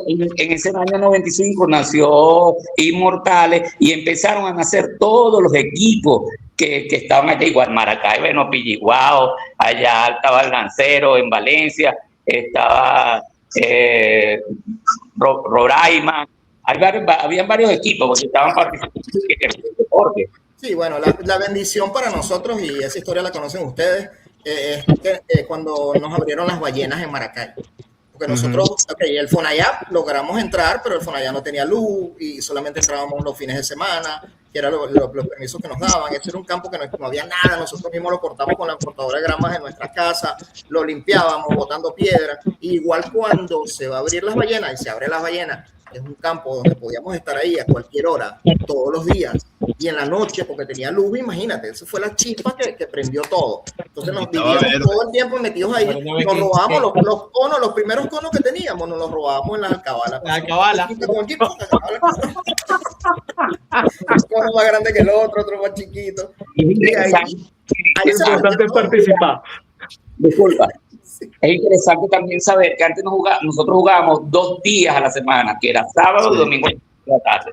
en ese año 95, nació Inmortales y empezaron a nacer todos los equipos que estaban allá, igual Maracay, bueno, Pilliguao, allá estaba el Lancero en Valencia, estaba Roraima, habían varios equipos porque estaban participando en el deporte. Sí, bueno, la bendición para nosotros, y esa historia la conocen ustedes, es que cuando nos abrieron las ballenas en Maracay. Porque nosotros, el Fonayap logramos entrar, pero el Fonayap no tenía luz y solamente entrábamos los fines de semana, que eran los permisos que nos daban. Este era un campo que no había nada, nosotros mismos lo cortamos con la cortadora de gramas en nuestras casas, lo limpiábamos botando piedras. Igual cuando se va a abrir las ballenas, y se abre las ballenas, es un campo donde podíamos estar ahí a cualquier hora, todos los días, y en la noche, porque tenía luz, imagínate, eso fue la chispa que prendió todo. Entonces nos vivíamos todo el tiempo metidos ahí, nos robábamos los conos, los primeros conos que teníamos, nos los robábamos en las alcabalas. La alcabala. Un cono más grande que el otro más chiquito. Es importante participar. Disculpa. Es interesante también saber que antes nosotros jugábamos 2 días a la semana, que era sábado y domingo a la tarde.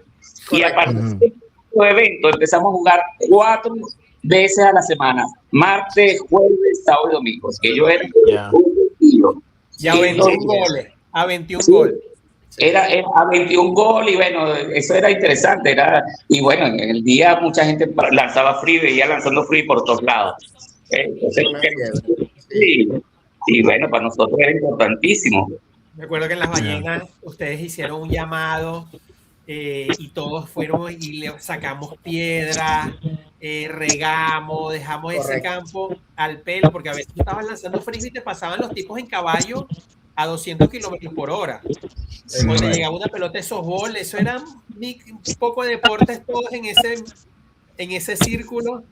Y a partir de este evento empezamos a jugar 4 veces a la semana, martes, jueves, sábado y domingo. Que yo era un tío. Y a 21 goles. A 21 goles. Era a 21 goles y bueno, eso era interesante. Y bueno, en el día mucha gente lanzaba free, veía lanzando free por todos lados. Entonces, y bueno, para nosotros era importantísimo. Recuerdo que en las ballenas ustedes hicieron un llamado y todos fueron y le sacamos piedras, regamos, dejamos ese campo al pelo, porque a veces estabas lanzando frisbee y te pasaban los tipos en caballo a 200 kilómetros por hora. Cuando llegaba una pelota de softball, eso eran un poco de deportes todos en ese círculo.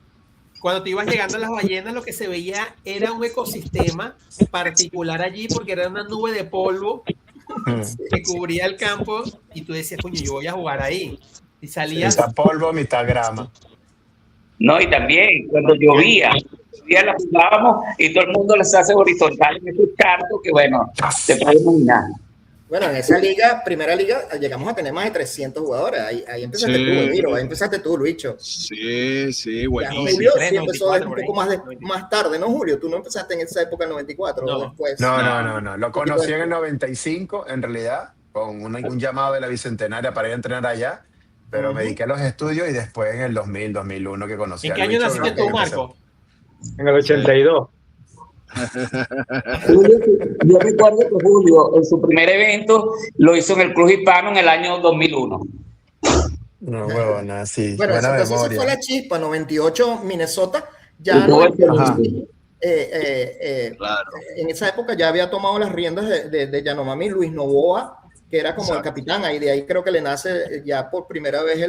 Cuando te ibas llegando a las ballenas, lo que se veía era un ecosistema particular allí, porque era una nube de polvo que cubría el campo y tú decías, coño, yo voy a jugar ahí. Y salías... Mitad polvo, mitad grama. No, y también cuando llovía la jugábamos y todo el mundo les hace horizontal en esos cartos que, bueno, se puede imaginar. Bueno, en esa liga, primera liga, llegamos a tener más de 300 jugadores. Ahí empezaste tú, Miro, ahí empezaste tú, Luicho. Sí, buenísimo. Julio sí empezó un poco más tarde, ¿no, Julio? Tú no empezaste en esa época, en 94, no. O después. No. Lo conocí en el 95, en realidad, con un llamado de la Bicentenaria para ir a entrenar allá, pero me dediqué a los estudios y después en el 2000, 2001 que conocí a Luicho. ¿En qué año naciste tú, Marco? En el 82. Yo recuerdo que Julio en su primer evento lo hizo en el Club Hispano en el año 2001. No, huevona, sí. Bueno, buena entonces memoria. eso fue la chispa, 98 Minnesota, ya Claro. en esa época ya había tomado las riendas de Yanomami Luis Novoa, que era como el capitán, ahí de ahí creo que le nace ya por primera vez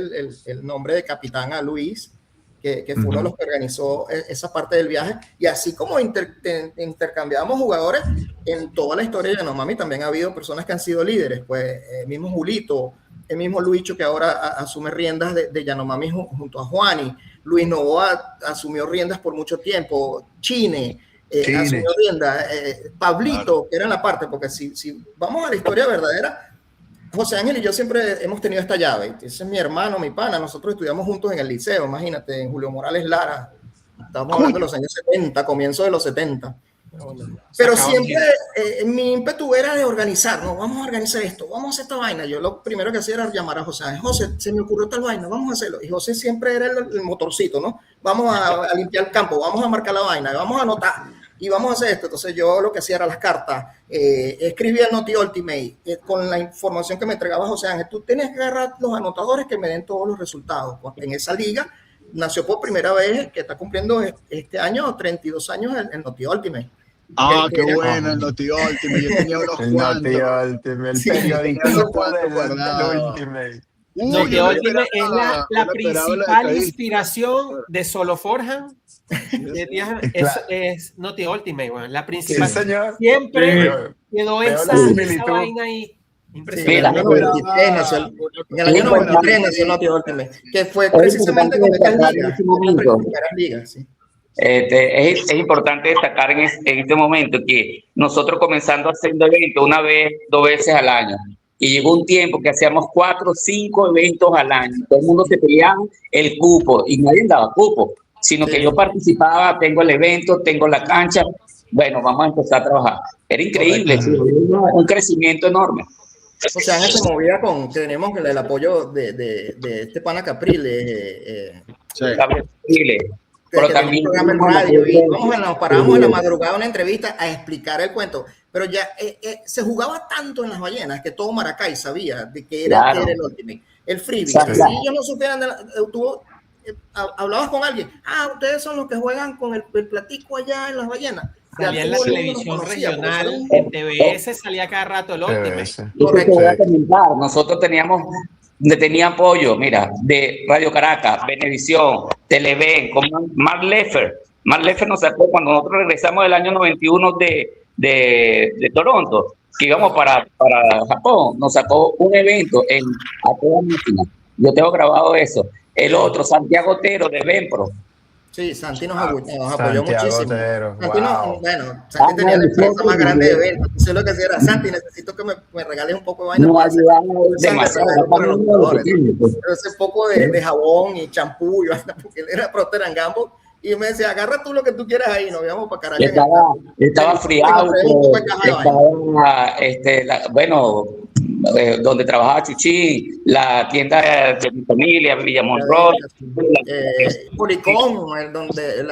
el nombre de capitán a Luis, que fue uno de los que organizó esa parte del viaje, y así como intercambiábamos jugadores, en toda la historia de Yanomami también ha habido personas que han sido líderes, pues el mismo Julito, el mismo Luicho que ahora asume riendas de Yanomami junto a Juani, Luis Novoa asumió riendas por mucho tiempo, Chine asumió riendas, Pablito, que era en la parte, porque si vamos a la historia verdadera, José Ángel y yo siempre hemos tenido esta llave. Ese es mi hermano, mi pana. Nosotros estudiamos juntos en el liceo, imagínate, en Julio Morales Lara. Estamos hablando de los años 70, comienzo de los 70. Pero siempre mi ímpetu era de organizar, ¿no? Vamos a organizar esto, vamos a hacer esta vaina. Yo lo primero que hacía era llamar a José Ángel. José, se me ocurrió tal vaina, vamos a hacerlo. Y José siempre era el motorcito, ¿no? Vamos a limpiar el campo, vamos a marcar la vaina, vamos a anotar. Y vamos a hacer esto. Entonces yo lo que hacía era las cartas, escribía el Noti Ultimate con la información que me entregaba José Ángel. Tú tienes que agarrar los anotadores que me den todos los resultados. En esa liga nació por primera vez, que está cumpliendo este año 32 años el Noti Ultimate. Qué bueno el Noti Ultimate. Yo tenía unos el cuantos. Noti Ultimate, el periódico del Ultimate. Noti Ultimate es la principal inspiración de Solo Forjan. Es Noti Ultimate, bueno, la principal. Sí, señor. Siempre quedó esa vaina ahí. Impresionante. En el año 93 nació Noti Ultimate, que fue precisamente con estas ligas. Es importante destacar en este momento que nosotros comenzando haciendo eventos una vez, 2 veces al año, y llegó un tiempo que hacíamos 4 o 5 eventos al año. Todo el mundo se peleaba el cupo y nadie daba cupo, sino que yo participaba, tengo el evento, tengo la cancha, bueno, vamos a empezar a trabajar. Era increíble, sí, un crecimiento enorme. O sea, en esa movida tenemos el apoyo de este pana Capriles. Capriles. Pero también un programa en radio y nos parábamos en la madrugada una entrevista a explicar el cuento, pero ya se jugaba tanto en las ballenas que todo Maracay sabía de que era el Ultimate, el freebie. Si ellos no supieran, tú hablabas con alguien, ustedes son los que juegan con el platico allá en las ballenas. Salía en la televisión regional, en TVS salía cada rato el Ultimate. Nosotros tenía apoyo, mira, de Radio Caracas, Venevisión, Televen, con Mark Leffer. Mark Leffer nos sacó cuando nosotros regresamos del año 91 de Toronto, que íbamos para Japón, nos sacó un evento a toda máquina. Yo tengo grabado eso. El otro, Santiago Otero de Venpro. Sí, Santi nos apoyó muchísimo. Santi tenía la empresa más grande de eventos. Eso es lo que decía era, Santi, necesito que me regales un poco de vaina. No ayudamos demasiado. Ese poco de jabón y champú y vaina, porque él era Procter & Gamble. Y me decía, agarra tú lo que tú quieras ahí, nos íbamos para Caracas. Estaba friado, donde trabajaba Chuchín, la tienda de mi familia, Villa Monroy. Policom, donde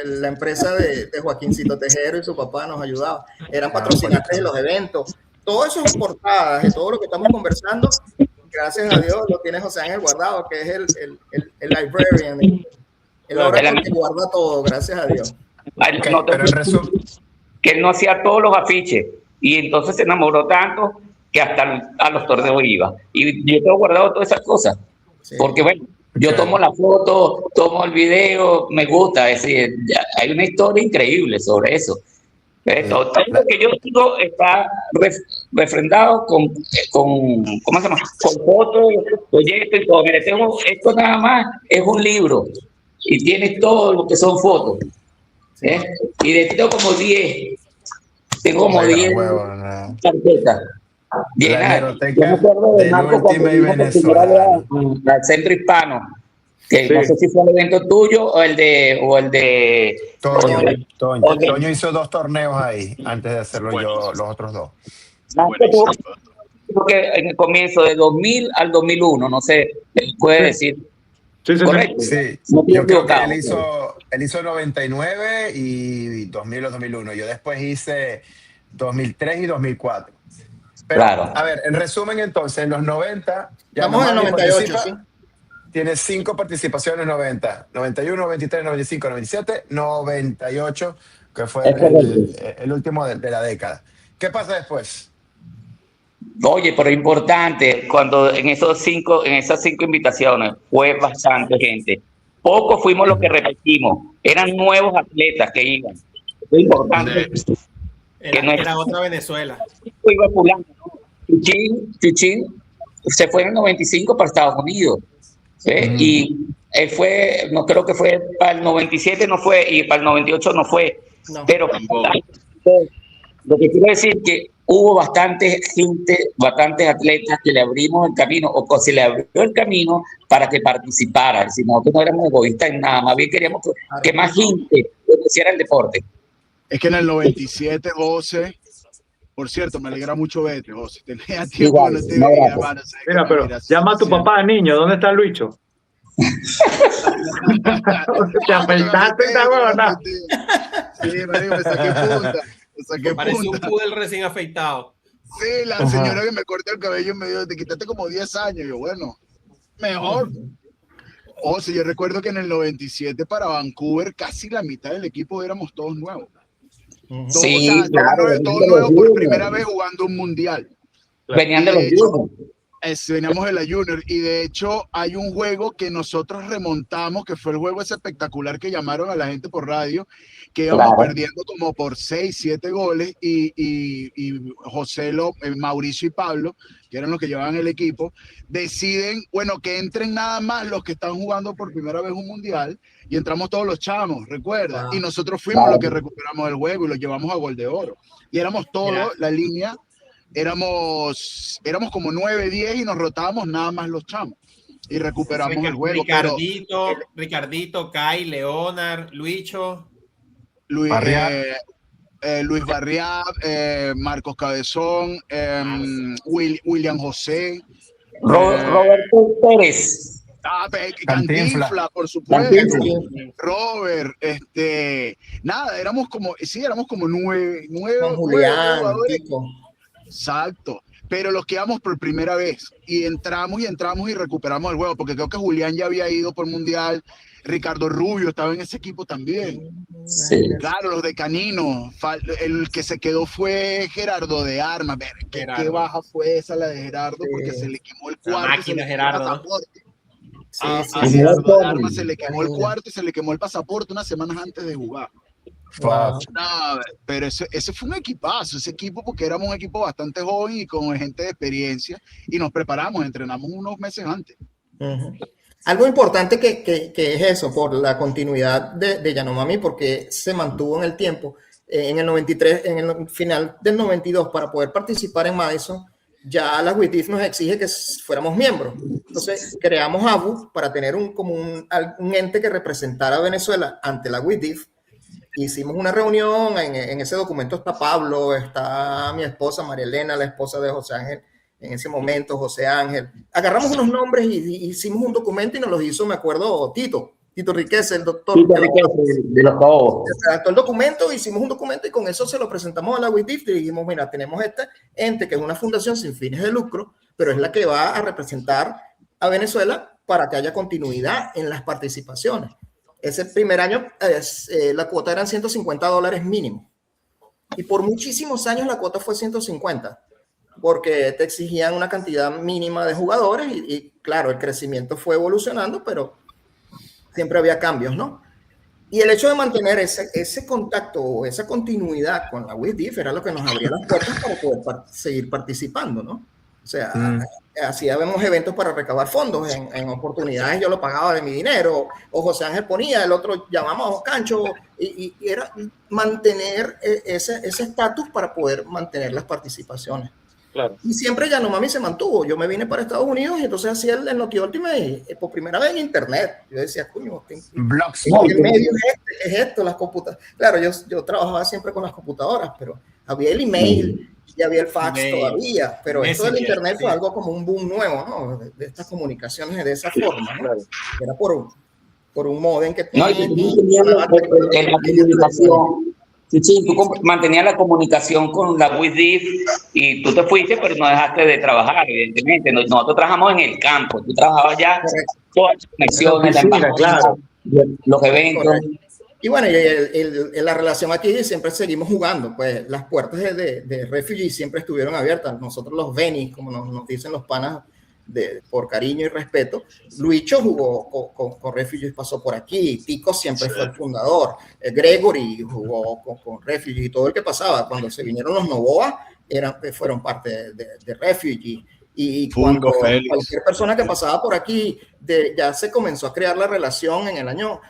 la empresa de Joaquincito Tejero y su papá nos ayudaba. Eran patrocinantes de los eventos. Todo eso es portadas de todo lo que estamos conversando. Gracias a Dios lo tiene José Ángel guardado, que es el librarian. El hombre que guarda todo, gracias a Dios. Que él no hacía todos los afiches y entonces se enamoró tanto que hasta a los torneos iba. Y yo tengo guardado todas esas cosas. Porque bueno, yo tomo la foto, tomo el video, me gusta. Es decir, hay una historia increíble sobre eso. Todo lo que yo digo está refrendado con ¿cómo se llama? Con fotos, proyectos y todo. Mire, esto nada más es un libro. Y tiene todo lo que son fotos. Y de tengo como 10. Tengo como 10 carpetas. Yo me acuerdo de Marco cuando al Centro Hispano. Que no sé si fue el evento tuyo o el de Toño hizo 2 torneos ahí antes de hacerlo yo, los otros 2. Creo que en el comienzo de 2000 al 2001, no sé, puede decir. Correcto. Sí. Yo creo que él hizo 99 y 2000 o 2001. Yo después hice 2003 y 2004. Pero, a ver, en resumen entonces, en los 90... Estamos en el 98, sí. Tiene 5 participaciones, 90, 91, 93, 95, 97, 98, que fue el último de la década. ¿Qué pasa después? Oye, pero importante, cuando en esas 5 invitaciones fue bastante gente. Pocos fuimos los que repetimos, eran nuevos atletas que iban. Es importante. Era otra Venezuela. Iba fulano, ¿no? Chuchín se fue en el 95 para Estados Unidos. Y él fue, no creo que fue para el 97 no fue, y para el 98 no fue. Pero lo que quiero decir que hubo bastante gente, bastantes atletas que le abrimos el camino, o se le abrió el camino para que participara. Si nosotros no éramos egoístas en nada, más bien queríamos que más gente conociera el deporte. Es que en el 97, José, por cierto, me alegra mucho verte, José. Tenía tiempo no te veía, hermano. Mira, pero llama a tu papá, niño. ¿Dónde está Luicho? Te afeitaste esta huevona. Sí, me saqué punta. Parece un poodle recién afeitado. Sí, la señora que me corta el cabello me dijo, te quitaste como 10 años. Yo, bueno, mejor. José, yo recuerdo que en el 97 para Vancouver casi la mitad del equipo éramos todos nuevos. Sí, todos nuevos por primera vez jugando un mundial. Venían de los juniors. Veníamos de la Junior y de hecho hay un juego que nosotros remontamos, que fue el juego ese espectacular que llamaron a la gente por radio, que íbamos perdiendo como por 6, 7 goles y José, Mauricio y Pablo, que eran los que llevaban el equipo, deciden, bueno, que entren nada más los que están jugando por primera vez un mundial y entramos todos los chamos, recuerda, y nosotros fuimos los que recuperamos el juego y lo llevamos a gol de oro y éramos todos, la línea. Éramos como 9, 10 y nos rotábamos nada más los chamos y recuperamos el juego. Ricardito, Kai, Leonard, Luicho, Luis Barriat, Marcos Cabezón, William José, Roberto Pérez. Cantinfla, por supuesto. Robert, nada, éramos como 9 Julián, exacto, pero los que íbamos por primera vez y entramos y recuperamos el juego, porque creo que Julián ya había ido por Mundial, Ricardo Rubio estaba en ese equipo también. Sí. Claro, los de Canino, el que se quedó fue Gerardo de Armas. Qué baja fue esa la de Gerardo, porque se le quemó el cuarto. La máquina Gerardo. A Gerardo de Armas se le quemó el cuarto y se le quemó el pasaporte unas semanas antes de jugar. Wow. No, pero ese fue un equipazo, ese equipo, porque éramos un equipo bastante joven y con gente de experiencia y nos preparamos, entrenamos unos meses antes. Algo importante que es eso, por la continuidad de Yanomami, porque se mantuvo en el tiempo. En el 93, en el final del 92, para poder participar en Madison, ya la WIDIF nos exige que fuéramos miembros. Entonces creamos ABU para tener un ente que representara a Venezuela ante la WIDIF. Hicimos una reunión, en ese documento está Pablo, está mi esposa María Elena, la esposa de José Ángel, en ese momento José Ángel. Agarramos unos nombres y hicimos un documento y nos lo hizo, me acuerdo, Tito Riquez, el doctor. Tito Riquez, de los Cobos. Redactó el documento, hicimos un documento y con eso se lo presentamos a la WIDIF y dijimos, mira, tenemos este ente que es una fundación sin fines de lucro, pero es la que va a representar a Venezuela para que haya continuidad en las participaciones. Ese primer año la cuota eran $150 mínimo. Y por muchísimos años la cuota fue 150, porque te exigían una cantidad mínima de jugadores y claro, el crecimiento fue evolucionando, pero siempre había cambios, ¿no? Y el hecho de mantener ese contacto o esa continuidad con la WIDIF era lo que nos abría las puertas para poder seguir participando, ¿no? O sea, hacíamos eventos para recabar fondos, en oportunidades yo lo pagaba de mi dinero, o José Ángel ponía, el otro llamamos Cancho, y era mantener ese estatus para poder mantener las participaciones. Claro. Y siempre Yanomami se mantuvo. Yo me vine para Estados Unidos y entonces hacía el Noti Ultimate por primera vez en internet. Yo decía, coño, el medio es esto, las computadoras. Claro, yo trabajaba siempre con las computadoras, pero había el email y había el fax todavía, pero esto del internet fue algo como un boom nuevo, ¿no? De estas comunicaciones de esa forma, ¿no? Era por un modem que tenía. No, y tenía la comunicación. Sí, tú mantenías la comunicación con la WIDIF y tú te fuiste, pero no dejaste de trabajar, evidentemente. Nosotros trabajamos en el campo, tú trabajabas ya todas las conexiones, claro, los eventos. Correcto. Y bueno, la relación aquí siempre seguimos jugando, pues las puertas de Refugee siempre estuvieron abiertas. Nosotros los Venis, como nos dicen los panas, por cariño y respeto. Luicho jugó con Refugees, pasó por aquí. Tico siempre fue el fundador. Gregory jugó con Refugees y todo el que pasaba. Cuando se vinieron los Novoa, fueron parte de Refugees. Y cuando cualquier persona que pasaba por aquí, ya se comenzó a crear la relación en el año.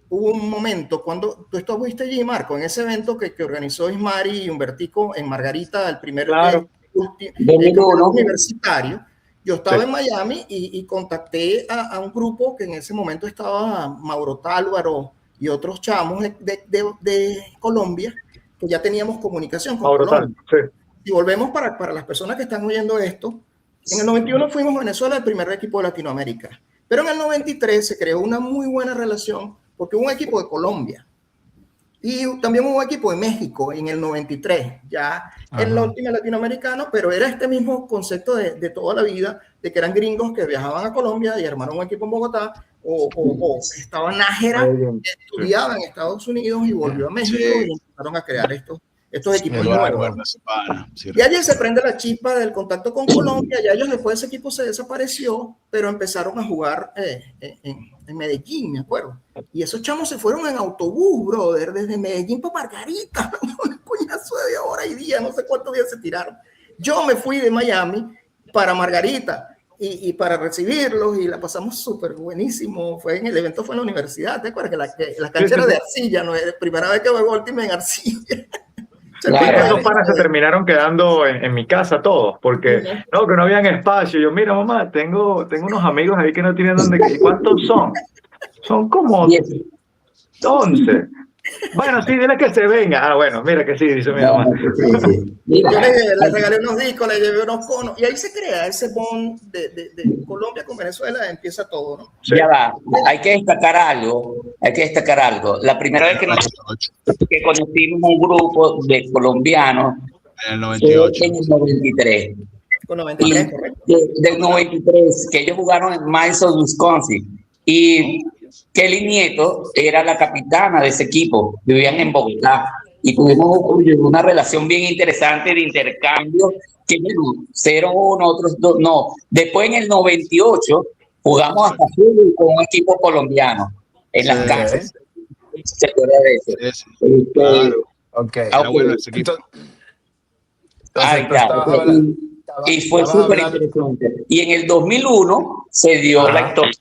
Hubo un momento cuando tú estuviste allí, Marco, en ese evento que organizó Ismari y Humbertico en Margarita, el primer universitario. Yo estaba en Miami y contacté a un grupo que en ese momento estaba Mauro Tálvaro y otros chamos de Colombia, que ya teníamos comunicación con Colombia. Y volvemos para las personas que están oyendo esto. En el 91 fuimos a Venezuela el primer equipo de Latinoamérica, pero en el 93 se creó una muy buena relación porque hubo un equipo de Colombia y también hubo un equipo de México en el 93, ya en la última latinoamericano, pero era este mismo concepto de toda la vida, de que eran gringos que viajaban a Colombia y armaron un equipo en Bogotá, o estaba Nájera, que estudiaba en Estados Unidos y volvió a México y empezaron a crear estos equipos Eduardo. nuevos. Y ayer se prende la chispa del contacto con Colombia, ya ellos después ese equipo se desapareció, pero empezaron a jugar en Medellín, me acuerdo. Y esos chamos se fueron en autobús, brother, desde Medellín para Margarita, un coñazo de hora y día, no sé cuántos días se tiraron. Yo me fui de Miami para Margarita y para recibirlos y la pasamos súper buenísimo. El evento fue en la universidad, ¿te acuerdas? Que la cancha era de arcilla, no es la primera vez que juego Ultimate en arcilla. Esos panas se terminaron quedando en mi casa todos, porque no, que no habían espacio. Yo, mira, mamá, tengo unos amigos ahí que no tienen dónde. ¿Y cuántos son? Son como 11. Bueno, sí, dile que se venga. Ah, bueno, mira que sí, dice mi mamá. Yo le regalé unos discos, le llevé unos conos, y ahí se crea ese bond de Colombia con Venezuela, empieza todo, ¿no? Sí. Ya va, hay que destacar algo. La primera vez que conocimos un grupo de colombianos En el 98. en el 93. Con 93, correcto. Del 93, que ellos jugaron en Madison, Wisconsin. Y Kelly Nieto era la capitana de ese equipo, vivían en Bogotá. Y tuvimos una relación bien interesante de intercambio, que 0-1, otros 2, no. Después en el 98 jugamos hasta fútbol con un equipo colombiano en las casas. ¿Se acuerda de eso? Claro. Ok. Era bueno ese equipo. Y fue súper interesante. Y en el 2001 se dio la historia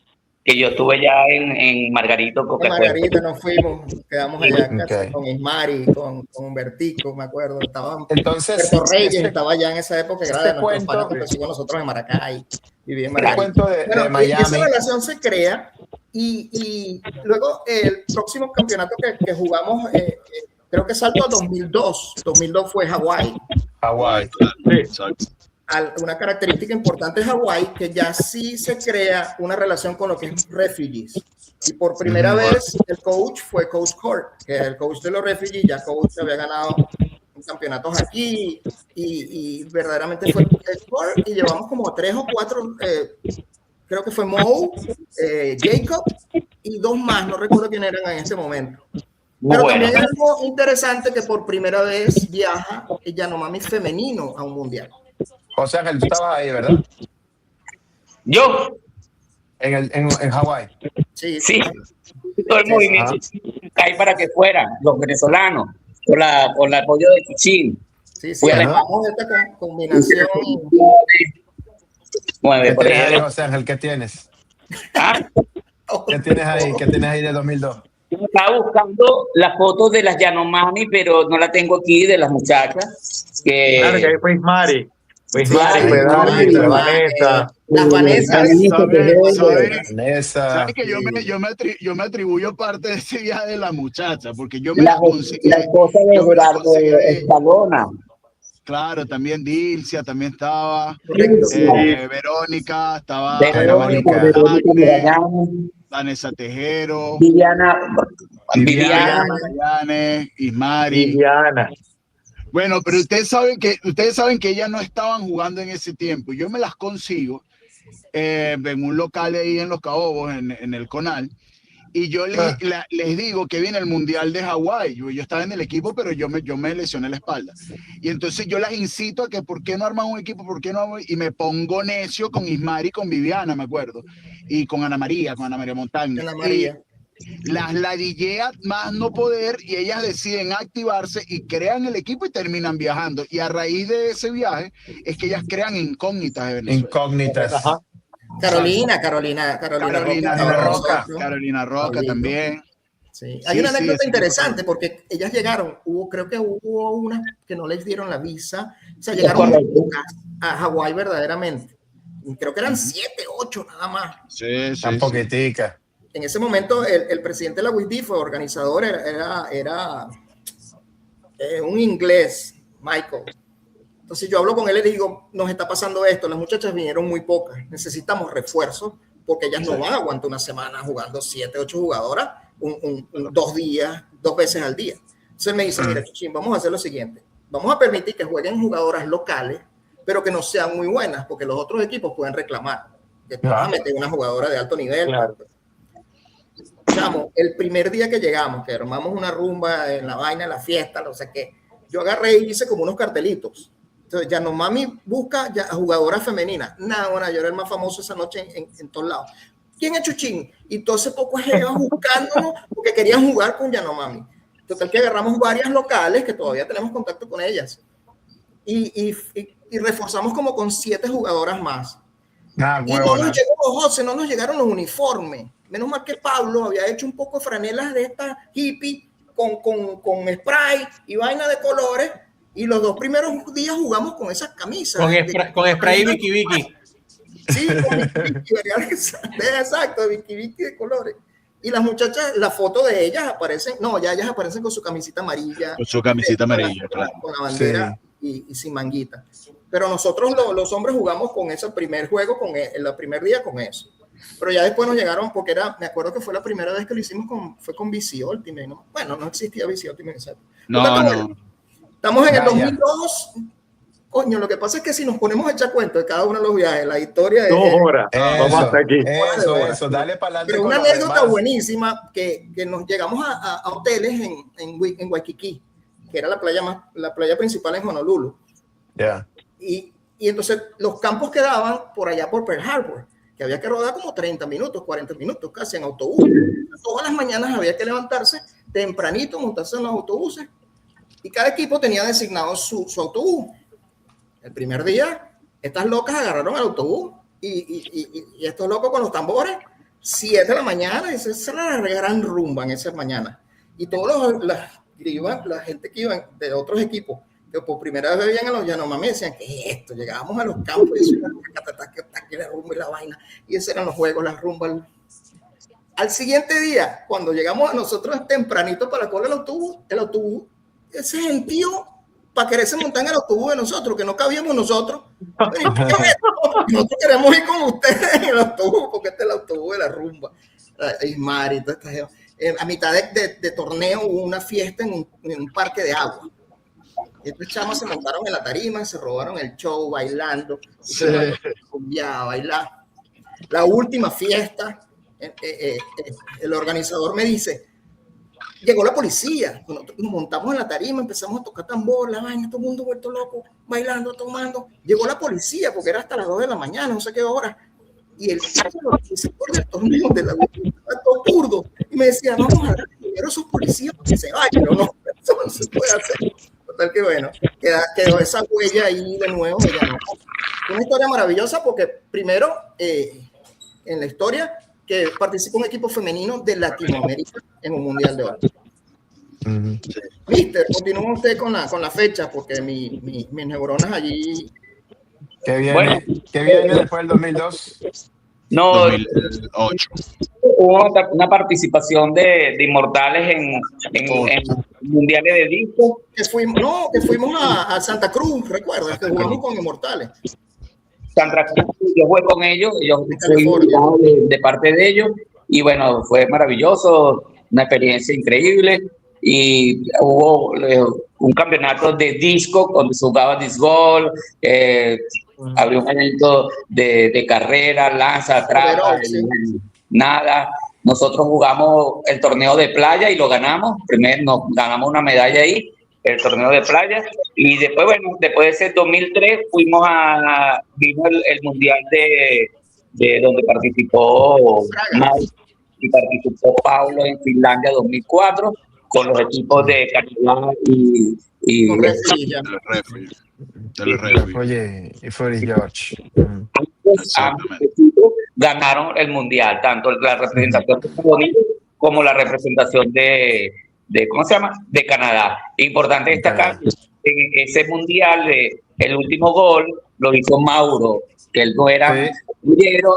que yo estuve ya en Margarito. En Margarita nos fuimos, quedamos allá en casa con Ismari, con Humbertico, me acuerdo. Entonces, Puerto Reyes estaba ya en esa época, que era de nuestros panas que empezó con nosotros en Maracay. Vivía en Margarita. Cuento de Miami. Esa relación se crea y luego el próximo campeonato que jugamos, creo que salto a 2002. 2002 fue Hawái. Sí, exacto. Una característica importante de Hawái, que ya sí se crea una relación con lo que es refugees. Y por primera vez el coach fue Coach Court, que es el coach de los refugees. Ya Coach había ganado campeonatos aquí y verdaderamente fue Court, y llevamos como 3 o 4, creo que fue Mo, Jacob y 2 más, no recuerdo quién eran en ese momento. Pero también es algo interesante que por primera vez viaja el Yanomami femenino a un mundial. José Ángel, tú estabas ahí, ¿verdad? Yo. En Hawái. Sí. Todo el movimiento cae para que fueran los venezolanos, con el apoyo de Chichín. Sí, armamos esta combinación. 9 por ahí. José Ángel, ¿qué tienes? ¿Qué tienes ahí de 2002? Yo estaba buscando la foto de las Yanomami, pero no la tengo aquí, de las muchachas. Claro que ahí fue Ismari. Vanessa. Las Vanessa. ¿Sabes que yo me atribuyo parte de ese viaje de la muchacha? Porque yo me la conseguí. La esposa de Gerardo Escalona. Claro, también Dilcia, también estaba. Verónica, estaba. Verónica Vanessa Tejero. Viviana, Ismari. Viviana. Bueno, pero ustedes saben que ellas no estaban jugando en ese tiempo. Yo me las consigo en un local ahí en Los Cabobos, en el Conal, y yo les digo que viene el Mundial de Hawái. Yo estaba en el equipo, pero yo me lesioné la espalda. Y entonces yo las incito a que ¿por qué no arman un equipo? ¿Por qué no? Y me pongo necio con Ismari y con Viviana, me acuerdo. Y con Ana María Montaña. Ana María. Las ladillea más no poder y ellas deciden activarse y crean el equipo y terminan viajando. Y a raíz de ese viaje es que ellas crean Incógnitas de Venezuela. Incógnitas. Ajá. Carolina Roca también. Sí. Hay una anécdota interesante porque ellas llegaron, creo que hubo unas que no les dieron la visa, o sea, llegaron a Hawái verdaderamente. Creo que eran 7, 8 nada más. Sí. Tan poquitica. En ese momento el presidente de la WISD fue organizador, era un inglés, Michael. Entonces yo hablo con él y le digo, nos está pasando esto, las muchachas vinieron muy pocas, necesitamos refuerzos porque ellas no van a aguantar una semana jugando 7, 8 jugadoras 2 días, 2 veces al día. Entonces me dice, mira, Chichín, vamos a hacer lo siguiente, vamos a permitir que jueguen jugadoras locales, pero que no sean muy buenas, porque los otros equipos pueden reclamar que tú vas a meter una jugadora de alto nivel. Claro. Chamo, el primer día que llegamos, que armamos una rumba en la vaina, en la fiesta, no sé qué, yo agarré y hice como unos cartelitos. Entonces, Yanomami busca a jugadoras femeninas. Bueno, yo era el más famoso esa noche en todos lados. ¿Quién es Chuchín? Y todo ese poco iban buscándonos porque querían jugar con Yanomami. Total que agarramos varias locales que todavía tenemos contacto con ellas. Y reforzamos como con 7 jugadoras más. Y no nos llegó, José, no nos llegaron los uniformes. Menos mal que Pablo había hecho un poco de franelas de esta hippie con spray y vaina de colores. Y los 2 primeros días jugamos con esas camisas. Con spray y Vicky. Sí, con Vicky, exacto, Vicky de colores. Y las muchachas, la foto de ellas aparecen, ellas aparecen con su camisita amarilla. Con su camisita amarilla, claro. Con la bandera y sin manguita. Pero nosotros los hombres jugamos con ese primer juego, el primer día con eso. Pero ya después nos llegaron, porque me acuerdo que fue la primera vez que lo hicimos fue con VC Ultimate, ¿no? Bueno, no existía VC Ultimate, exacto. No. Estamos en el 2002. Coño, lo que pasa es que si nos ponemos a echar cuenta de cada uno de los viajes, la historia 2 horas. Vamos hasta aquí. Eso, dale para adelante. Pero una anécdota buenísima que nos llegamos a hoteles en Waikiki, que era la playa principal en Honolulu. Yeah. Y entonces los campos quedaban por allá por Pearl Harbor, que había que rodar como 30 minutos, 40 minutos casi en autobús. Todas las mañanas había que levantarse tempranito, montarse en los autobuses, y cada equipo tenía designado su autobús. El primer día, estas locas agarraron el autobús y estos locos con los tambores, 7 de la mañana, y esa era la gran rumba en esa mañana. Y todos la gente que iban de otros equipos, que por primera vez veían a los Yanomami, decían, ¿qué es esto? Llegábamos a los campos y eso era la rumba y la vaina. Y esos eran los juegos, las rumbas. Al siguiente día, cuando llegamos a nosotros tempranito para coger el autobús se gentío para quererse montar en el autobús de nosotros, que no cabíamos nosotros. Nosotros queremos ir con ustedes en el autobús, porque este es el autobús de la rumba. Ismar y toda esta gente. A mitad de torneo hubo una fiesta en un parque de agua. Estos chamos se montaron en la tarima, se robaron el show bailando, a bailar. La última fiesta, el organizador me dice, llegó la policía, nosotros nos montamos en la tarima, empezamos a tocar tambor, la vaina, todo el mundo vuelto loco, bailando, tomando. Llegó la policía, porque era hasta las 2 de la mañana, no sé qué hora, y el organizador del torneo de la todo burdo, y me decía, vamos a dar dinero a esos policías para que se vayan, pero no, eso no se puede hacer. Total que bueno, quedó esa huella ahí de nuevo. Una historia maravillosa porque primero, en la historia, que participó un equipo femenino de Latinoamérica en un mundial de oro. Mister, continúa usted con la fecha porque mis neuronas allí. ¿Qué viene después del 2002? No, 2008. hubo una participación de Inmortales en mundiales de disco. Que fuimos a Santa Cruz, recuerda, que jugamos con Inmortales. Santa Cruz, yo jugué con ellos, yo fui de parte de ellos, y bueno, fue maravilloso, una experiencia increíble, y hubo un campeonato de disco donde se jugaba discgolf, había un evento de carrera, lanza, trapa, nada. Nosotros jugamos el torneo de playa y lo ganamos. Primero nos ganamos una medalla ahí, el torneo de playa. Y después, bueno, después de ese 2003 vino el mundial de donde participó Mike y participó Paulo en Finlandia 2004 con los equipos de Canadá y Oye, y fue George. Ganaron el mundial, tanto la representación de como la representación de ¿cómo se llama? De Canadá. Importante destacar que en ese mundial el último gol lo hizo Mauro, que él no era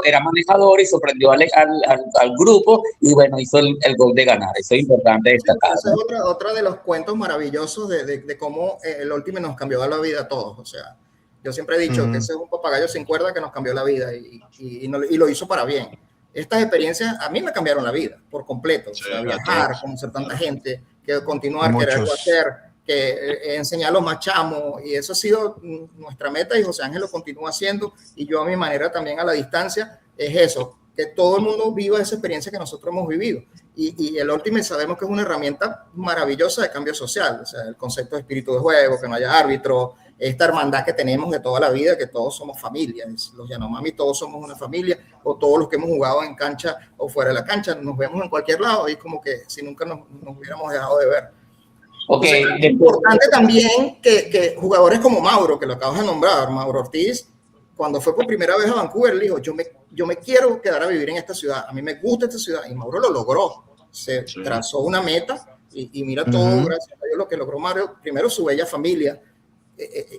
era manejador y sorprendió al grupo y bueno, hizo el gol de ganar. Eso es importante destacar. Esa es otra de los cuentos maravillosos de cómo el Ultimate nos cambió la vida a todos. O sea, yo siempre he dicho que ese es un papagayo sin cuerda que nos cambió la vida y lo hizo para bien. Estas experiencias a mí me cambiaron la vida por completo. O sea, viajar, conocer tanta gente, que continuar, querer hacer, que enseñar a los más chamos, y eso ha sido nuestra meta y José Ángel lo continúa haciendo y yo a mi manera también a la distancia, es eso, que todo el mundo viva esa experiencia que nosotros hemos vivido Y el Ultimate sabemos que es una herramienta maravillosa de cambio social, o sea, el concepto de espíritu de juego, que no haya árbitro, esta hermandad que tenemos de toda la vida, que todos somos familia, los Yanomami todos somos una familia, o todos los que hemos jugado en cancha o fuera de la cancha, nos vemos en cualquier lado, y es como que si nunca nos hubiéramos dejado de ver. Okay. Entonces, es importante también que jugadores como Mauro, que lo acabas de nombrar, Mauro Ortiz, cuando fue por primera vez a Vancouver, le dijo, yo me quiero quedar a vivir en esta ciudad, a mí me gusta esta ciudad, y Mauro lo logró, se trazó una meta, y mira todo, gracias a Dios, lo que logró Mauro, primero su bella familia,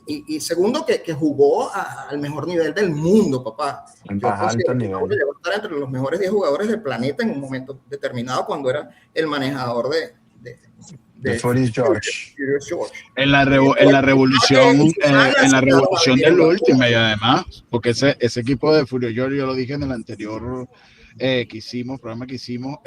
y segundo que jugó al mejor nivel del mundo, papá. Yo alto nivel. Llegó a estar entre los mejores 10 jugadores del planeta en un momento determinado cuando era el manejador de Furious George. En la revolución del Ultimate, y además, porque ese equipo de Furious George, yo lo dije en el anterior programa que hicimos,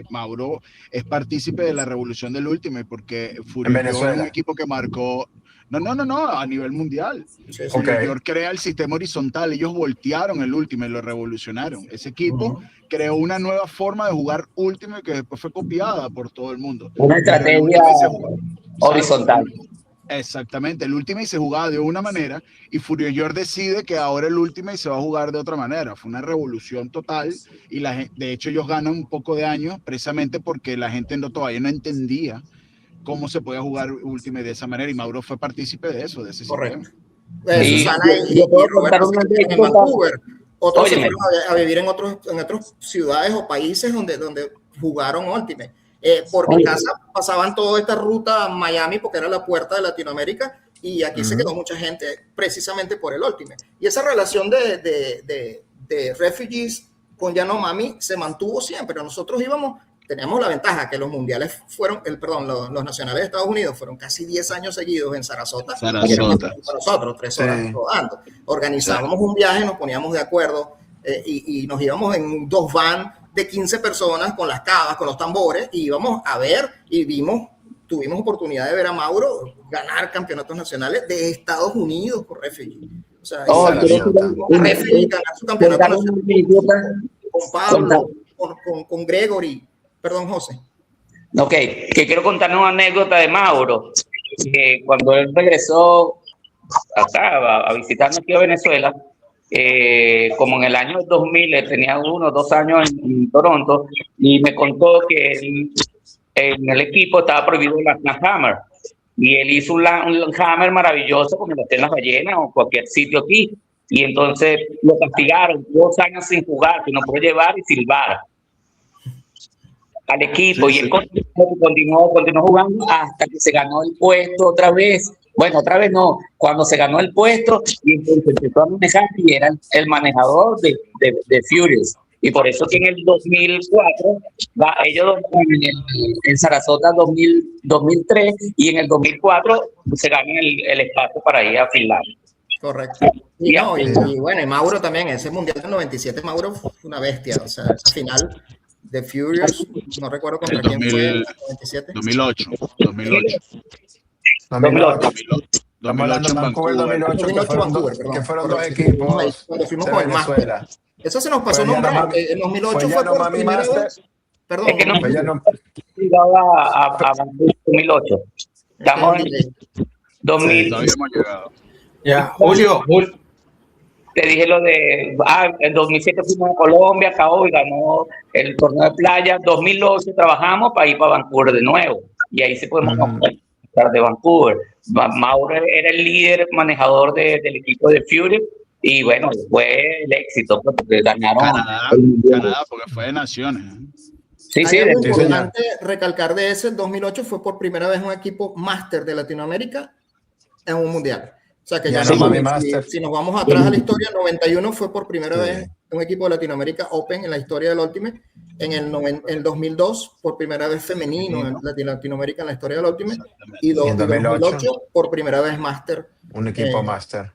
Mauro es partícipe de la revolución del Ultimate, porque Furious George es un equipo que marcó. No, a nivel mundial. Furious George crea el sistema horizontal, ellos voltearon el Ultimate, lo revolucionaron. Ese equipo creó una nueva forma de jugar Ultimate que después fue copiada por todo el mundo. Una estrategia horizontal. Exactamente, el Ultimate se jugaba de una manera y Furious George decide que ahora el Ultimate se va a jugar de otra manera. Fue una revolución total y de hecho ellos ganan un poco de años precisamente porque la gente todavía no entendía cómo se puede jugar Ultimate de esa manera, y Mauro fue partícipe de eso, de ese sistema. Susana y Roberto en Vancouver. Otros se fueron a vivir en otras ciudades o países donde jugaron Ultimate. Por mi casa pasaban toda esta ruta a Miami porque era la puerta de Latinoamérica, y aquí se quedó mucha gente precisamente por el Ultimate. Y esa relación de refugees con Yanomami se mantuvo siempre. Nosotros teníamos la ventaja que los mundiales los nacionales de Estados Unidos fueron casi 10 años seguidos en Sarasota. Para nosotros, 3 horas rodando. Organizábamos un viaje, nos poníamos de acuerdo y nos íbamos en 2 vans de 15 personas con las cavas, con los tambores, y íbamos a ver y tuvimos oportunidad de ver a Mauro ganar campeonatos nacionales de Estados Unidos por Refugee. O sea, Refugee ganar su campeonato nacional con Pablo, con Gregory. Perdón, José. Ok, que quiero contar una anécdota de Mauro, que cuando él regresó acá a visitarnos aquí a Venezuela, como en el año 2000, él tenía 1 o 2 años en Toronto, y me contó que en el equipo estaba prohibido la hammer, y él hizo un hammer maravilloso como lo hacen las ballenas o cualquier sitio aquí, y entonces lo castigaron 2 años sin jugar, que no puede llevar y silbar al equipo, y él continuó jugando hasta que se ganó el puesto otra vez. Bueno, otra vez no, cuando se ganó el puesto y entonces empezó a manejar, y era el manejador de Furious. Y por eso que en el 2004, ellos en Sarasota 2003, y en el 2004 se ganan el espacio para ir a Finlandia. Correcto. Y bueno, y Mauro también, ese mundial del 97, Mauro fue una bestia. O sea, al final de Furious, no recuerdo contra quién fue el 97. 2008 en Vancouver, 2008, que fueron 2 equipos. Cuando fuimos con el Master. Eso se nos pasó nombrar. En 2008 fue por primera vez. Perdón. Es que no llegaba a 2008. Estamos en 2000. Ya, Julio. Te dije lo de, en 2007 fuimos a Colombia, acabó y ganó el torneo de playa. 2008 trabajamos para ir para Vancouver de nuevo, y ahí sí podemos hablar de Vancouver. Mauro era el líder manejador del equipo de Fury, y bueno, fue el éxito porque ganaron Canadá, porque fue de naciones. Sí, es importante recalcar de ese 2008 fue por primera vez un equipo máster de Latinoamérica en un mundial. O sea que ya si nos vamos atrás a la historia, 91 fue por primera vez un equipo de Latinoamérica Open en la historia del Ultimate. En el 2002 por primera vez femenino en Latinoamérica en la historia del Ultimate. Y 2008 por primera vez Master. Un equipo Master.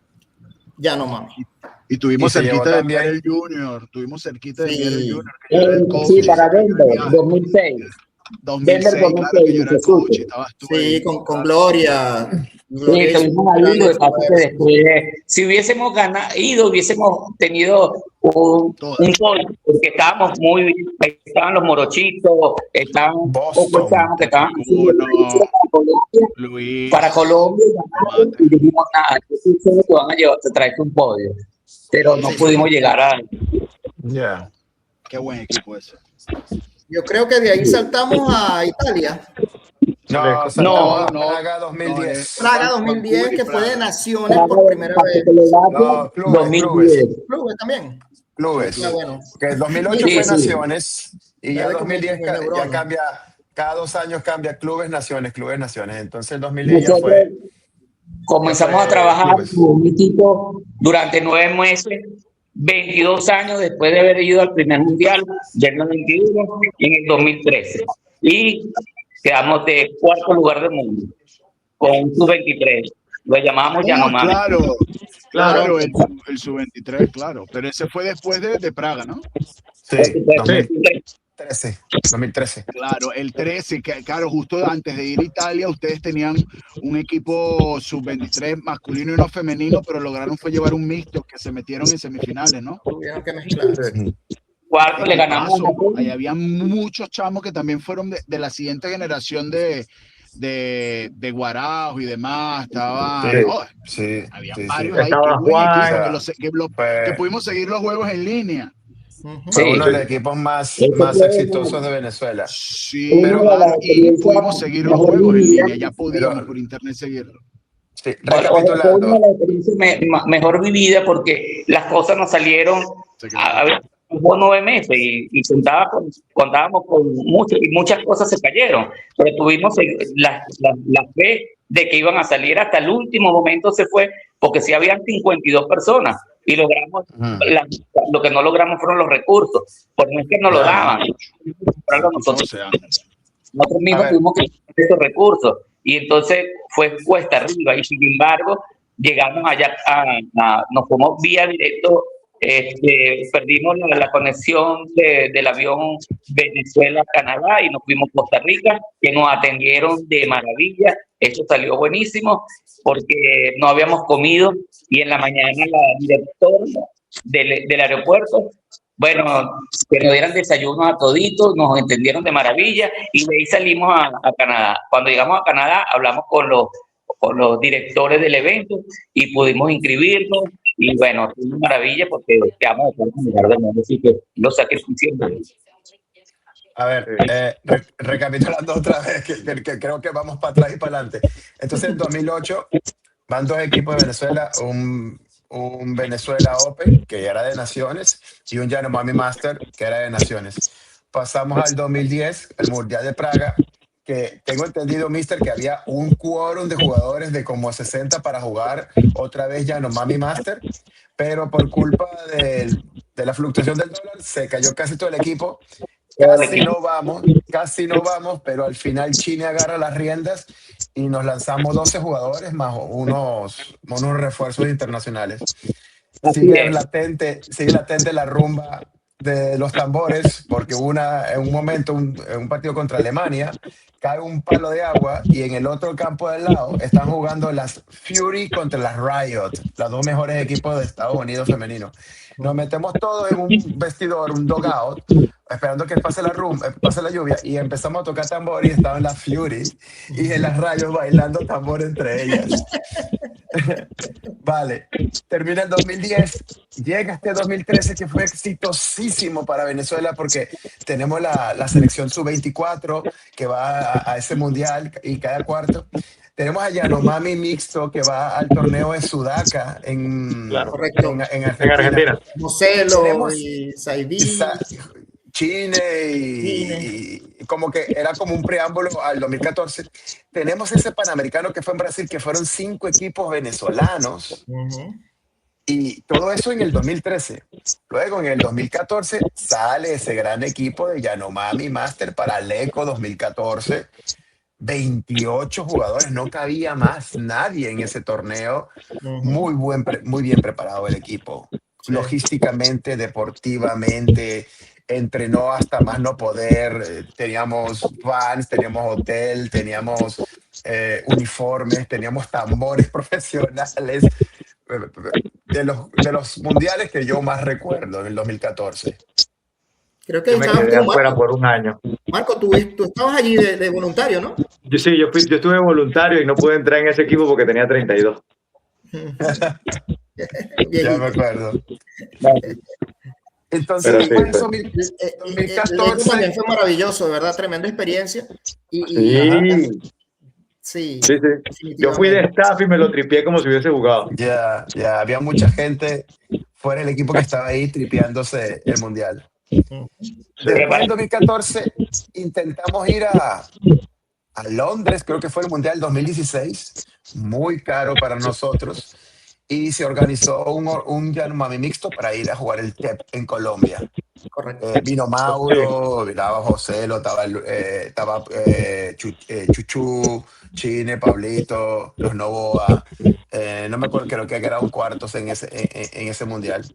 Yanomami. Y tuvimos cerquita de enviar el Junior. Tuvimos cerquita de enviar el Junior. Sí, para Denver, 2006. 2006, claro, que yo era el coach, con Gloria. Sí, tuvimos ahí, lo que pasa es que después, si hubiésemos ido, hubiésemos tenido un podio, porque estábamos muy bien, ahí estaban los morochitos, estaban Boston, que estaban Luis, para Colombia, y dijimos, nada, te van a llevar, te traes un podio, pero no pudimos llegar a... Yeah. qué buen equipo ese. Yo creo que de ahí saltamos a Italia. No, saltamos a Praga 2010. Praga 2010, que fue de naciones por primera vez. No, Clubes también. Clubes. Ah, bueno. Que el 2008 fue naciones y ya 2010 ya cambia, cada 2 años cambia clubes, naciones. Entonces el 2010 ya fue... Comenzamos a trabajar con un equipo durante 9 meses, 22 años después de haber ido al primer mundial del 91 y en el 2013. Y quedamos de 4º lugar del mundo con un sub-23. Lo llamamos Yanomami. Claro, el sub-23, claro. Pero ese fue después de Praga, ¿no? Sí, 2013. Claro, el 13, que claro, justo antes de ir a Italia, ustedes tenían un equipo sub-23 masculino y uno femenino, pero lograron fue llevar un mixto que se metieron en semifinales, ¿no? Tuvieron que mezclar. Cuarto le ganamos. Ahí había muchos chamos que también fueron de la siguiente generación de Guarajo y demás. Estaban, había varios ahí. Estaba Juan, que pudimos seguir los juegos en línea. Fue uno de los equipos más exitosos de Venezuela. Sí, y pudimos seguir los juegos en línea, ya podíamos por internet seguirlo. Sí, recapitulando. Fue la experiencia mejor vivida porque las cosas nos salieron hubo 9 meses y contábamos con muchas cosas se cayeron, pero tuvimos la fe de que iban a salir hasta el último momento se fue, porque sí habían 52 personas y logramos, lo que no logramos fueron los recursos, por no es que no lo daban, nosotros mismos tuvimos que tener esos recursos y entonces fue cuesta arriba y sin embargo llegamos allá, nos fuimos vía directo. Perdimos la conexión del avión Venezuela-Canadá y nos fuimos a Costa Rica, que nos atendieron de maravilla. Eso salió buenísimo porque no habíamos comido y en la mañana la directora del aeropuerto, bueno, que nos dieran desayuno a toditos, nos entendieron de maravilla y de ahí salimos a Canadá. Cuando llegamos a Canadá hablamos con los directores del evento y pudimos inscribirnos. Y bueno, fue una maravilla porque quedamos en el lugar del mundo, así que lo sacrificié. A ver, recapitulando otra vez, que creo que vamos para atrás y para adelante. Entonces, en 2008 van 2 equipos de Venezuela, un Venezuela Open, que ya era de naciones, y un Yanomami Master, que era de naciones. Pasamos al 2010, el Mundial de Praga, que tengo entendido, mister, que había un quórum de jugadores de como 60 para jugar otra vez Yanomami Master, pero por culpa de la fluctuación del dólar se cayó casi todo el equipo. Casi no vamos, pero al final Chile agarra las riendas y nos lanzamos 12 jugadores más unos refuerzos internacionales. Sigue latente la rumba de los tambores, porque en un momento, en un partido contra Alemania, cae un palo de agua y en el otro campo del lado están jugando las Fury contra las Riot, los 2 mejores equipos de Estados Unidos femenino. Nos metemos todos en un vestidor, un dugout, esperando que pase la lluvia, y empezamos a tocar tambor y estaban las Fury y en las Riot bailando tambor entre ellas. Vale, termina el 2010, llega este 2013 que fue exitosísimo para Venezuela porque tenemos la selección sub-24 que va a ese mundial y cada cuarto. Tenemos a Yanomami mixto que va al torneo de Sudaca en Argentina. Moselo y Saidí. Chile y como que era como un preámbulo al 2014. Tenemos ese Panamericano que fue en Brasil, que fueron 5 equipos venezolanos. Y todo eso en el 2013. Luego, en el 2014, sale ese gran equipo de Yanomami Master para Leco 2014. 28 jugadores, no cabía más nadie en ese torneo. Muy bien preparado el equipo. Logísticamente, deportivamente, entrenó hasta más no poder. Teníamos vans, teníamos hotel, teníamos uniformes, teníamos tambores profesionales. de los mundiales que yo más recuerdo en el 2014. Creo que Yo me estabas quedé tú, afuera Marco. por un año. Marco, tú estabas allí de voluntario, ¿no? Yo estuve voluntario y no pude entrar en ese equipo porque tenía 32. Ya me acuerdo. Entonces, Pero sí, después pues. en El eco 2014, también fue maravilloso, de verdad, tremenda experiencia. Sí, Sí, sí. Yo fui de staff y me lo tripié como si hubiese jugado. ya había mucha gente fuera del equipo que estaba ahí tripeándose el mundial. Después en 2014 intentamos ir a Londres, creo que fue el mundial 2016, muy caro para nosotros, y se organizó un Yanomami mixto para ir a jugar el TEP en Colombia. correcto. Vino Mauro, estaba José, estaba Chuchu, Chine, Pablito, los Novoa. No me acuerdo, creo que quedaron cuartos en ese mundial.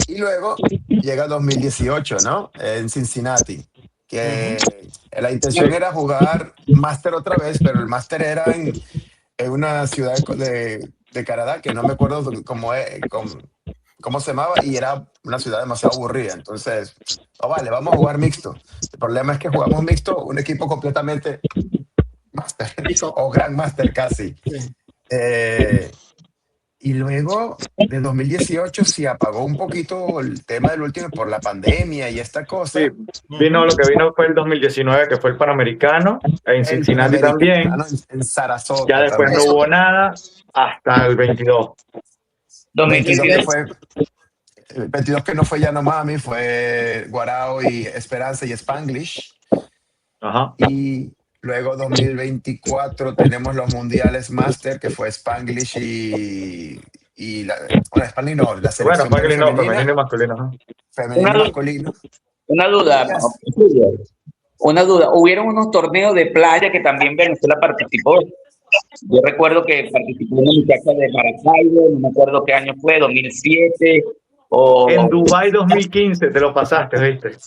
Y luego llega 2018, ¿no? En Cincinnati, que la intención era jugar Master otra vez, pero el Master era en una ciudad de Canadá, que no me acuerdo cómo se llamaba, y era una ciudad demasiado aburrida. Entonces, vale, vamos a jugar mixto. El problema es que jugamos mixto, un equipo completamente Master, o Grand Master casi. Y luego, de 2018, se apagó un poquito el tema del último por la pandemia y esta cosa. Sí, lo que vino fue el 2019, que fue el Panamericano, en Cincinnati también. En Sarasota. Ya después también. no hubo nada hasta el 22. 2015. El 22 que no fue Yanomami, fue Guarao y Esperanza y Spanglish. Ajá. Y luego 2024 tenemos los mundiales Master, que fue Spanglish y Spanglish no, la selección Spanglish no, femenina, femenino y masculino. Ajá. femenino y masculino. Una duda. Hubieron unos torneos de playa que también Venezuela participó. Yo recuerdo que participó una muchacha de Maracaibo, no me acuerdo qué año fue, 2007. En Dubái 2015 te lo pasaste, ¿viste?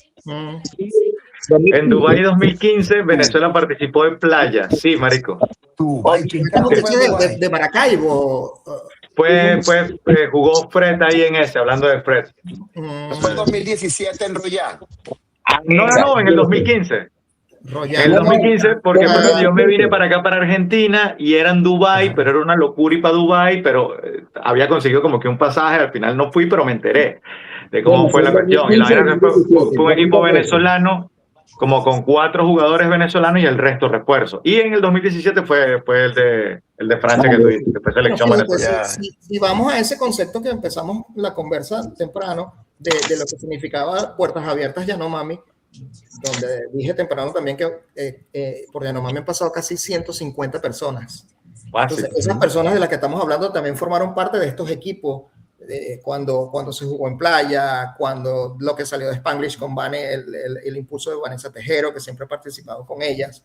En Dubái 2015 Venezuela participó en playa. Sí, marico. Dubái, ¿quién carajo fue Dubái? De Maracaibo. Jugó Fred ahí en ese, hablando de Fred. Fue 2017 en Royal. No, en el 2015. En el 2015, porque yo me vine para acá, para Argentina, y era en Dubái, pero era una locura ir para Dubái, pero había conseguido como que un pasaje, al final no fui, pero me enteré de cómo fue la cuestión. Y la verdad que fue un equipo venezolano, como con 4 jugadores venezolanos y el resto refuerzo. Y en el 2017 fue el de Francia que tuviste, que fue selección venezolana. Si vamos a ese concepto que empezamos la conversa temprano, de lo que significaba Puertas Abiertas Yanomami, donde dije temprano también que por Yanomami han pasado casi 150 personas. Entonces, esas personas de las que estamos hablando también formaron parte de estos equipos cuando se jugó en playa, cuando lo que salió de Spanglish con Vane, el impulso de Vanessa Tejero, que siempre ha participado con ellas,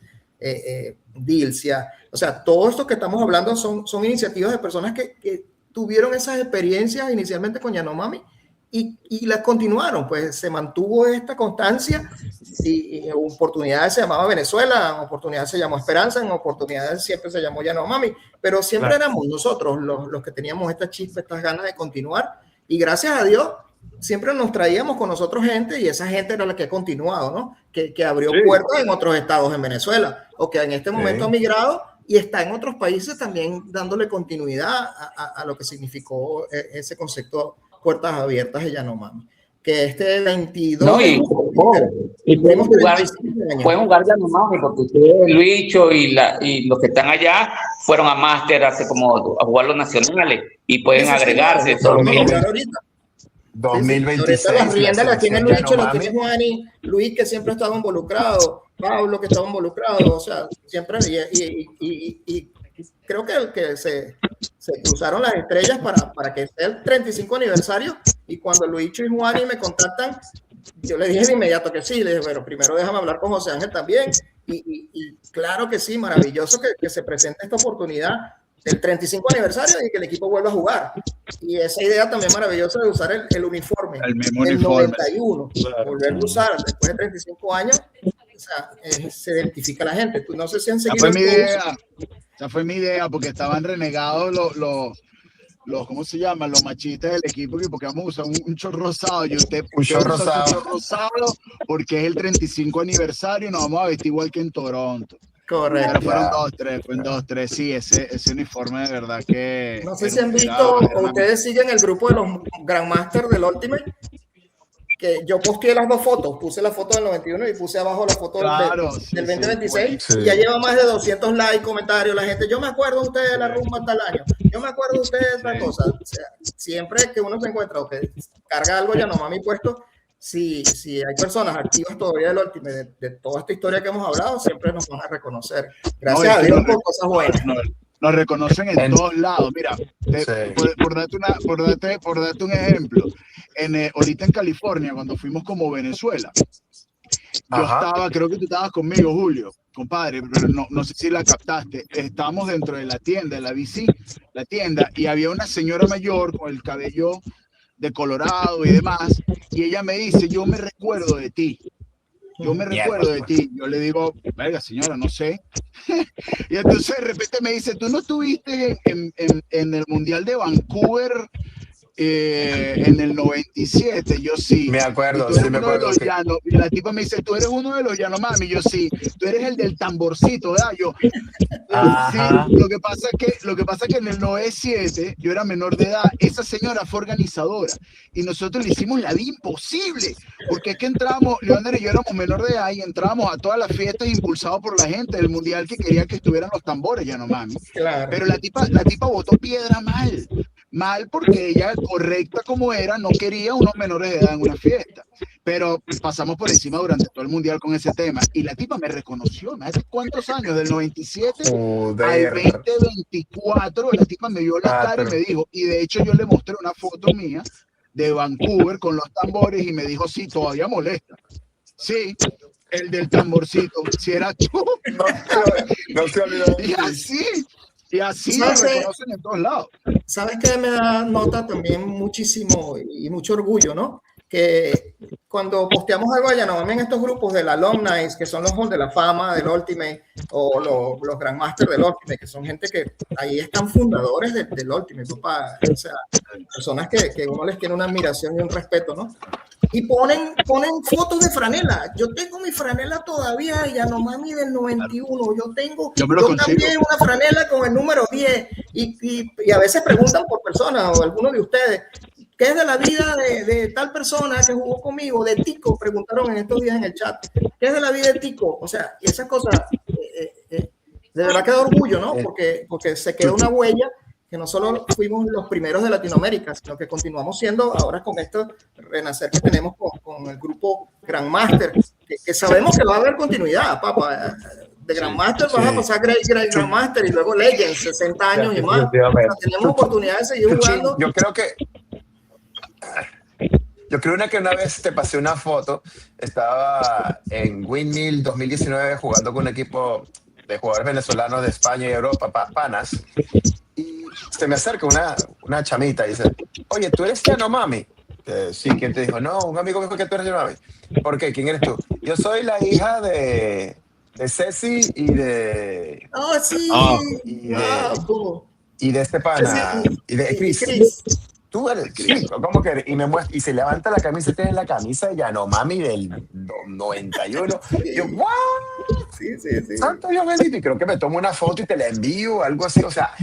Dilcia. O sea, todo esto que estamos hablando son iniciativas de personas que tuvieron esas experiencias inicialmente con Yanomami y las continuaron, pues se mantuvo esta constancia y en oportunidades se llamaba Venezuela, en oportunidades se llamó Esperanza, en oportunidades siempre se llamó Yanomami, pero siempre éramos nosotros los que teníamos esta chispa, estas ganas de continuar, y gracias a Dios siempre nos traíamos con nosotros gente, y esa gente era la que ha continuado, ¿no? Que abrió puertas en otros estados en Venezuela, o que en este momento ha migrado y está en otros países también dándole continuidad a lo que significó ese concepto Puertas Abiertas de Yanomami, que este 22 y pueden jugar Yanomami, porque ustedes, Luicho y los que están allá fueron a Máster a jugar los nacionales y pueden agregarse. 2026. Las riendas las tiene Luicho, las tiene Juani, Luis, que siempre ha estado involucrado, Pablo, que estaba involucrado, o sea, siempre, y creo que se cruzaron las estrellas para que sea el 35 aniversario, y cuando Luicho y Juani me contactan, yo le dije de inmediato que sí, le dije, bueno, primero déjame hablar con José Ángel también, y claro que sí, maravilloso que se presente esta oportunidad del 35 aniversario y que el equipo vuelva a jugar, y esa idea también maravillosa de usar el uniforme del 91, volver a usar después de 35 años, o sea, se identifica a la gente. Tú no sé si han seguido. Esa fue mi idea, porque estaban renegados ¿cómo se llaman? Los machistas del equipo, porque vamos a usar un short rosado. Y usted Un short usa su rosado. short rosado porque es el 35 aniversario y nos vamos a vestir igual que en Toronto. Pero Correcto. fueron Ya. 2-3, fue en 2-3, sí, ese uniforme de verdad que... No sé si han visto, o ustedes siguen el grupo de los Grandmaster del Ultimate, que yo posteé las dos fotos, puse la foto del 91 y puse abajo la foto Claro, del sí, 2026, sí. y ya lleva más de 200 likes, comentarios, la gente, yo me acuerdo de ustedes de la rumba tal año, yo me acuerdo de ustedes de tal cosa, o sea, siempre que uno se encuentra o que carga algo Yanomami puesto, si hay personas activas todavía del Ultimate, de toda esta historia que hemos hablado, siempre nos van a reconocer, gracias a Dios por cosas buenas. Nos reconocen en todos lados. Mira, por darte un ejemplo, ahorita en California, cuando fuimos como Venezuela, yo estaba, creo que tú estabas conmigo, Julio, compadre, pero no sé si la captaste. Estábamos dentro de la tienda, de la BC, la tienda, y había una señora mayor con el cabello de colorado y demás, y ella me dice, yo me recuerdo de ti. Yo me recuerdo de ti. Yo le digo, verga, señora, no sé. Y entonces de repente me dice, ¿tú no estuviste en el Mundial de Vancouver en el 97? Yo sí. Me acuerdo, sí, me acuerdo. Y la tipa me dice, tú eres uno de los Yanomami. Yo sí. Tú eres el del tamborcito, ¿verdad? Yo sí. Lo que pasa es que en el 97 yo era menor de edad. Esa señora fue organizadora y nosotros le hicimos la vida imposible, porque es que entramos, Leander y yo éramos menor de edad y entrábamos a todas las fiestas impulsados por la gente del mundial que quería que estuvieran los tambores, Yanomami. Claro. Pero la tipa botó piedra mal porque ella, correcta como era, no quería unos menores de edad en una fiesta. Pero pasamos por encima durante todo el mundial con ese tema. Y la tipa me reconoció, ¿me hace cuántos años? Del 97 al 2024, la tipa me vio la cara y me dijo, y de hecho yo le mostré una foto mía de Vancouver con los tambores y me dijo, sí, todavía molesta. Sí, el del tamborcito, si era tú. No se olvidó. Y así nos reconocen en todos lados. ¿Sabes qué me da nota también muchísimo y mucho orgullo, ¿no? Que cuando posteamos algo de Yanomami en estos grupos del Alumni, que son los Hall de la Fama del Ultimate, o los Grandmaster del Ultimate, que son gente que ahí están fundadores del Ultimate, papá. O sea, personas que uno les tiene una admiración y un respeto, ¿no? Y ponen fotos de franela. Yo tengo mi franela todavía de Yanomami del 91. Yo también una franela con el número 10. Y a veces preguntan por personas o alguno de ustedes, ¿qué es de la vida de tal persona que jugó conmigo? De Tico, preguntaron en estos días en el chat. ¿Qué es de la vida de Tico? O sea, y esas cosas, de verdad que da orgullo, ¿no? Porque se queda una huella que no solo fuimos los primeros de Latinoamérica, sino que continuamos siendo ahora con esto renacer que tenemos con el grupo Grandmaster, que sabemos que va a haber continuidad, papá. De Grandmaster vas a pasar Great Grandmaster y luego Legends, 60 años y más. O sea, tenemos oportunidad de seguir jugando. Yo creo que una vez te pasé una foto, estaba en Windmill 2019 jugando con un equipo de jugadores venezolanos de España y Europa, panas, y se me acerca una chamita y dice, oye, ¿tú eres Yanomami? Sí, ¿quién te dijo? No, un amigo me dijo que tú eres Yanomami. ¿Por qué? ¿Quién eres tú? Yo soy la hija de Ceci y de... Oh, sí. Y de este pana, y de Chris. Tú eres Chris, ¿cómo que eres? Y me muestra, y se levanta la camisa y tiene la camisa de Yanomami del 91. Y yo, ¿what? Sí. Santo Dios bendito. Y creo que me tomo una foto y te la envío, algo así. O sea,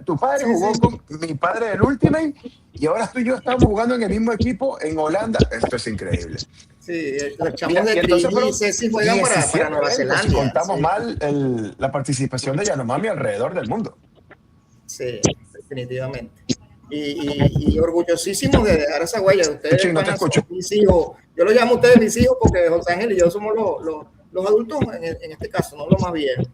tu padre jugó con mi padre del Ultimate y ahora tú y yo estamos jugando en el mismo equipo en Holanda. Esto es increíble. Sí, los chamos de Tri y Ceci juegan para Nueva Zelanda. Si contamos mal la participación de Yanomami alrededor del mundo. Sí, definitivamente. Y orgullosísimos de dejar esa huella. Ustedes no te escucho. Mis hijos. Yo los llamo a ustedes mis hijos porque José Ángel y yo somos los adultos en este caso, no los más viejos.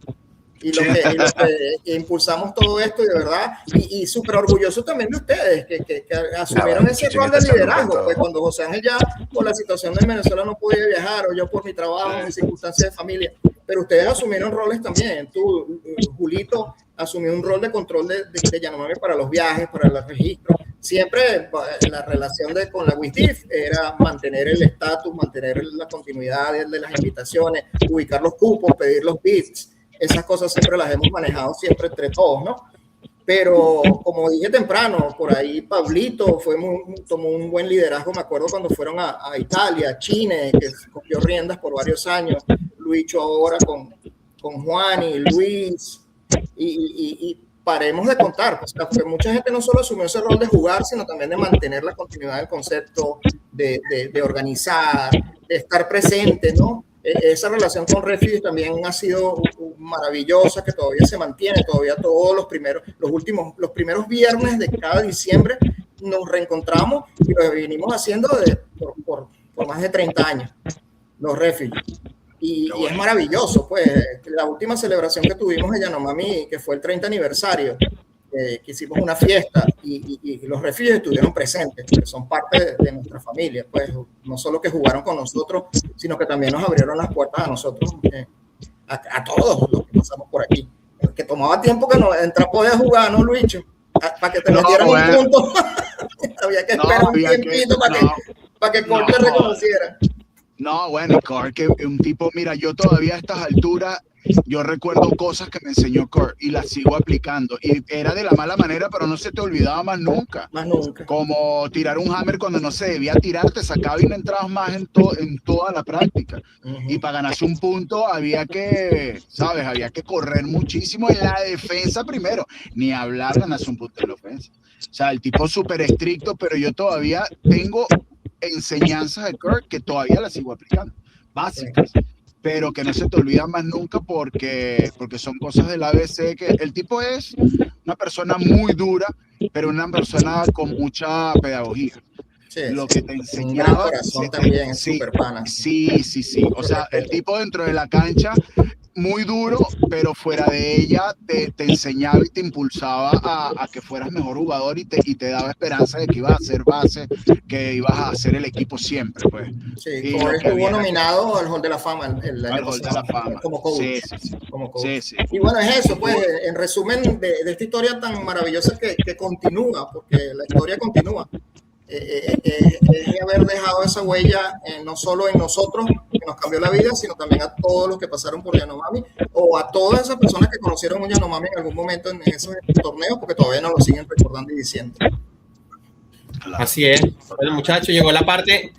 Y los que impulsamos todo esto, y de verdad, y súper orgulloso también de ustedes, que asumieron ese rol de liderazgo, pues cuando José Ángel ya por la situación de Venezuela no podía viajar, o yo por mi trabajo, mis circunstancias de familia, pero ustedes asumieron roles también. Tú, Julito, asumió un rol de control de Yanomami para los viajes, para los registros. Siempre la relación con la WISDIF era mantener el estatus, mantener la continuidad de las invitaciones, ubicar los cupos, pedir los bits. Esas cosas siempre las hemos manejado siempre entre todos, ¿no? Pero como dije temprano, por ahí Pablito tomó un buen liderazgo. Me acuerdo cuando fueron a Italia, Chile, que cogió riendas por varios años. Luicho ahora con Juan y Luis. Y paremos de contar, pues, porque mucha gente no solo asumió ese rol de jugar, sino también de mantener la continuidad del concepto, de organizar, de estar presente, ¿no? Esa relación con Refuge también ha sido maravillosa, que todavía se mantiene, todavía todos los primeros viernes de cada diciembre nos reencontramos y lo venimos haciendo por más de 30 años, los Refuge. Y es maravilloso, pues, la última celebración que tuvimos en Yanomami, que fue el 30 aniversario, que hicimos una fiesta y los Refuge estuvieron presentes, porque son parte de nuestra familia, pues, no solo que jugaron con nosotros, sino que también nos abrieron las puertas a nosotros, a todos los que pasamos por aquí. Que tomaba tiempo que no podía jugar, ¿no, Luicho? Para que te metieran un punto, había que esperar un tiempito para que Corte reconociera. No, bueno, Kurt, que un tipo, mira, yo todavía a estas alturas, yo recuerdo cosas que me enseñó Kurt y las sigo aplicando. Y era de la mala manera, pero no se te olvidaba más nunca. Más nunca. Como tirar un hammer cuando no se debía tirar, te sacaba y no entrabas más en toda la práctica. Y para ganarse un punto había que, ¿sabes? Había que correr muchísimo en la defensa primero. Ni hablar ganarse un punto en la ofensa. O sea, el tipo súper estricto, pero yo todavía tengo enseñanzas de Kurt que todavía las sigo aplicando, básicas, pero que no se te olvidan más nunca porque son cosas del ABC, que el tipo es una persona muy dura, pero una persona con mucha pedagogía. Sí, lo que te enseñaba. También, super pana. Sí. O sea, el tipo dentro de la cancha, muy duro, pero fuera de ella te enseñaba y te impulsaba a que fueras mejor jugador y te daba esperanza de que ibas a ser base, que ibas a hacer el equipo siempre, pues. Sí, Corey estuvo nominado al Hall de la Fama al Hall de la Fama. Como coach. Como coach. Sí. Y bueno, es eso, pues, en resumen de esta historia tan maravillosa que continúa, porque la historia continúa. Es haber dejado esa huella no solo en nosotros, que nos cambió la vida, sino también a todos los que pasaron por Yanomami o a todas esas personas que conocieron un Yanomami en algún momento en esos torneos, porque todavía nos lo siguen recordando y diciendo. Así es. Bueno, muchachos, llegó la parte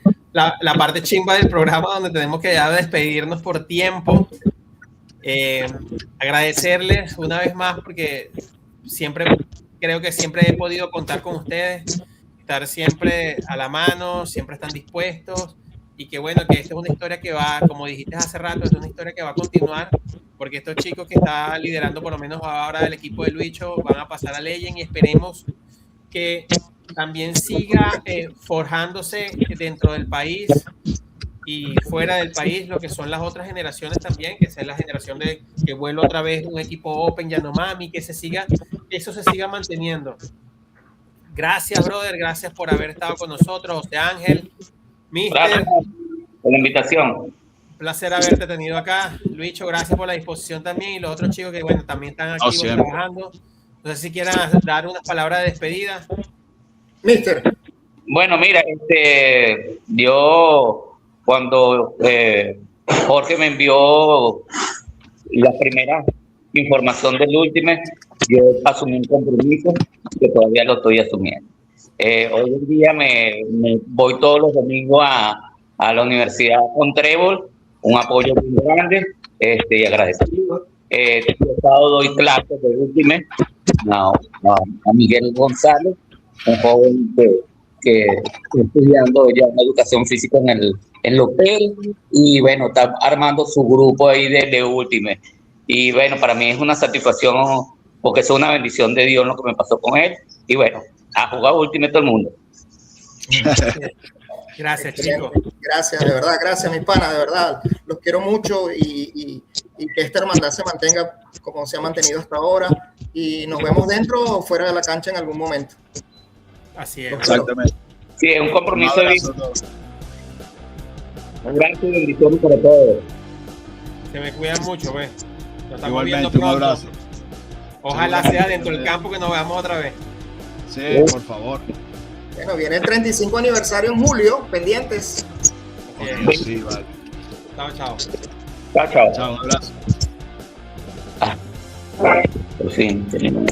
chimba del programa donde tenemos que ya despedirnos por tiempo. Agradecerles una vez más porque creo que siempre he podido contar con ustedes, estar siempre a la mano, siempre están dispuestos y que bueno, que esta es una historia que va, como dijiste hace rato, es una historia que va a continuar porque estos chicos que están liderando por lo menos ahora el equipo de Luicho van a pasar a Legend y esperemos que también siga forjándose dentro del país y fuera del país lo que son las otras generaciones también, que sea la generación de que vuelva otra vez un equipo Open Yanomami, que eso se siga manteniendo. Gracias, brother. Gracias por haber estado con nosotros, José Ángel. Mister. Gracias por la invitación. Un placer haberte tenido acá. Luicho, gracias por la disposición también. Y los otros chicos que, bueno, también están aquí trabajando. No sé si quieran dar unas palabras de despedida. Mister. Bueno, mira, yo cuando Jorge me envió la primera información del Ultimate, yo asumí un compromiso que todavía lo estoy asumiendo. Hoy en día me voy todos los domingos a la Universidad con Trébol, un apoyo muy grande y agradecido. Doy clases de Ultimate a Miguel González, un joven que está estudiando ya en educación física en el hotel y bueno, está armando su grupo ahí de Ultimate. Y bueno, para mí es una satisfacción porque es una bendición de Dios lo que me pasó con él. Y bueno, a jugar Ultimate todo el mundo. Gracias, chicos. Gracias, de verdad, gracias, mi pana, de verdad. Los quiero mucho y que esta hermandad se mantenga como se ha mantenido hasta ahora. Y nos vemos dentro o fuera de la cancha en algún momento. Así es. Exactamente. Sí, es un compromiso de vida. Un gran bendición para todos. Se me cuidan mucho, pues. Nos estamos Igualmente, viendo pronto. un abrazo. Ojalá sea dentro del campo que nos veamos otra vez. Sí, por favor. Bueno, viene el 35 aniversario en julio, pendientes. Sí, vale. Chao. Chao. Chao, un abrazo. Por fin, tenemos.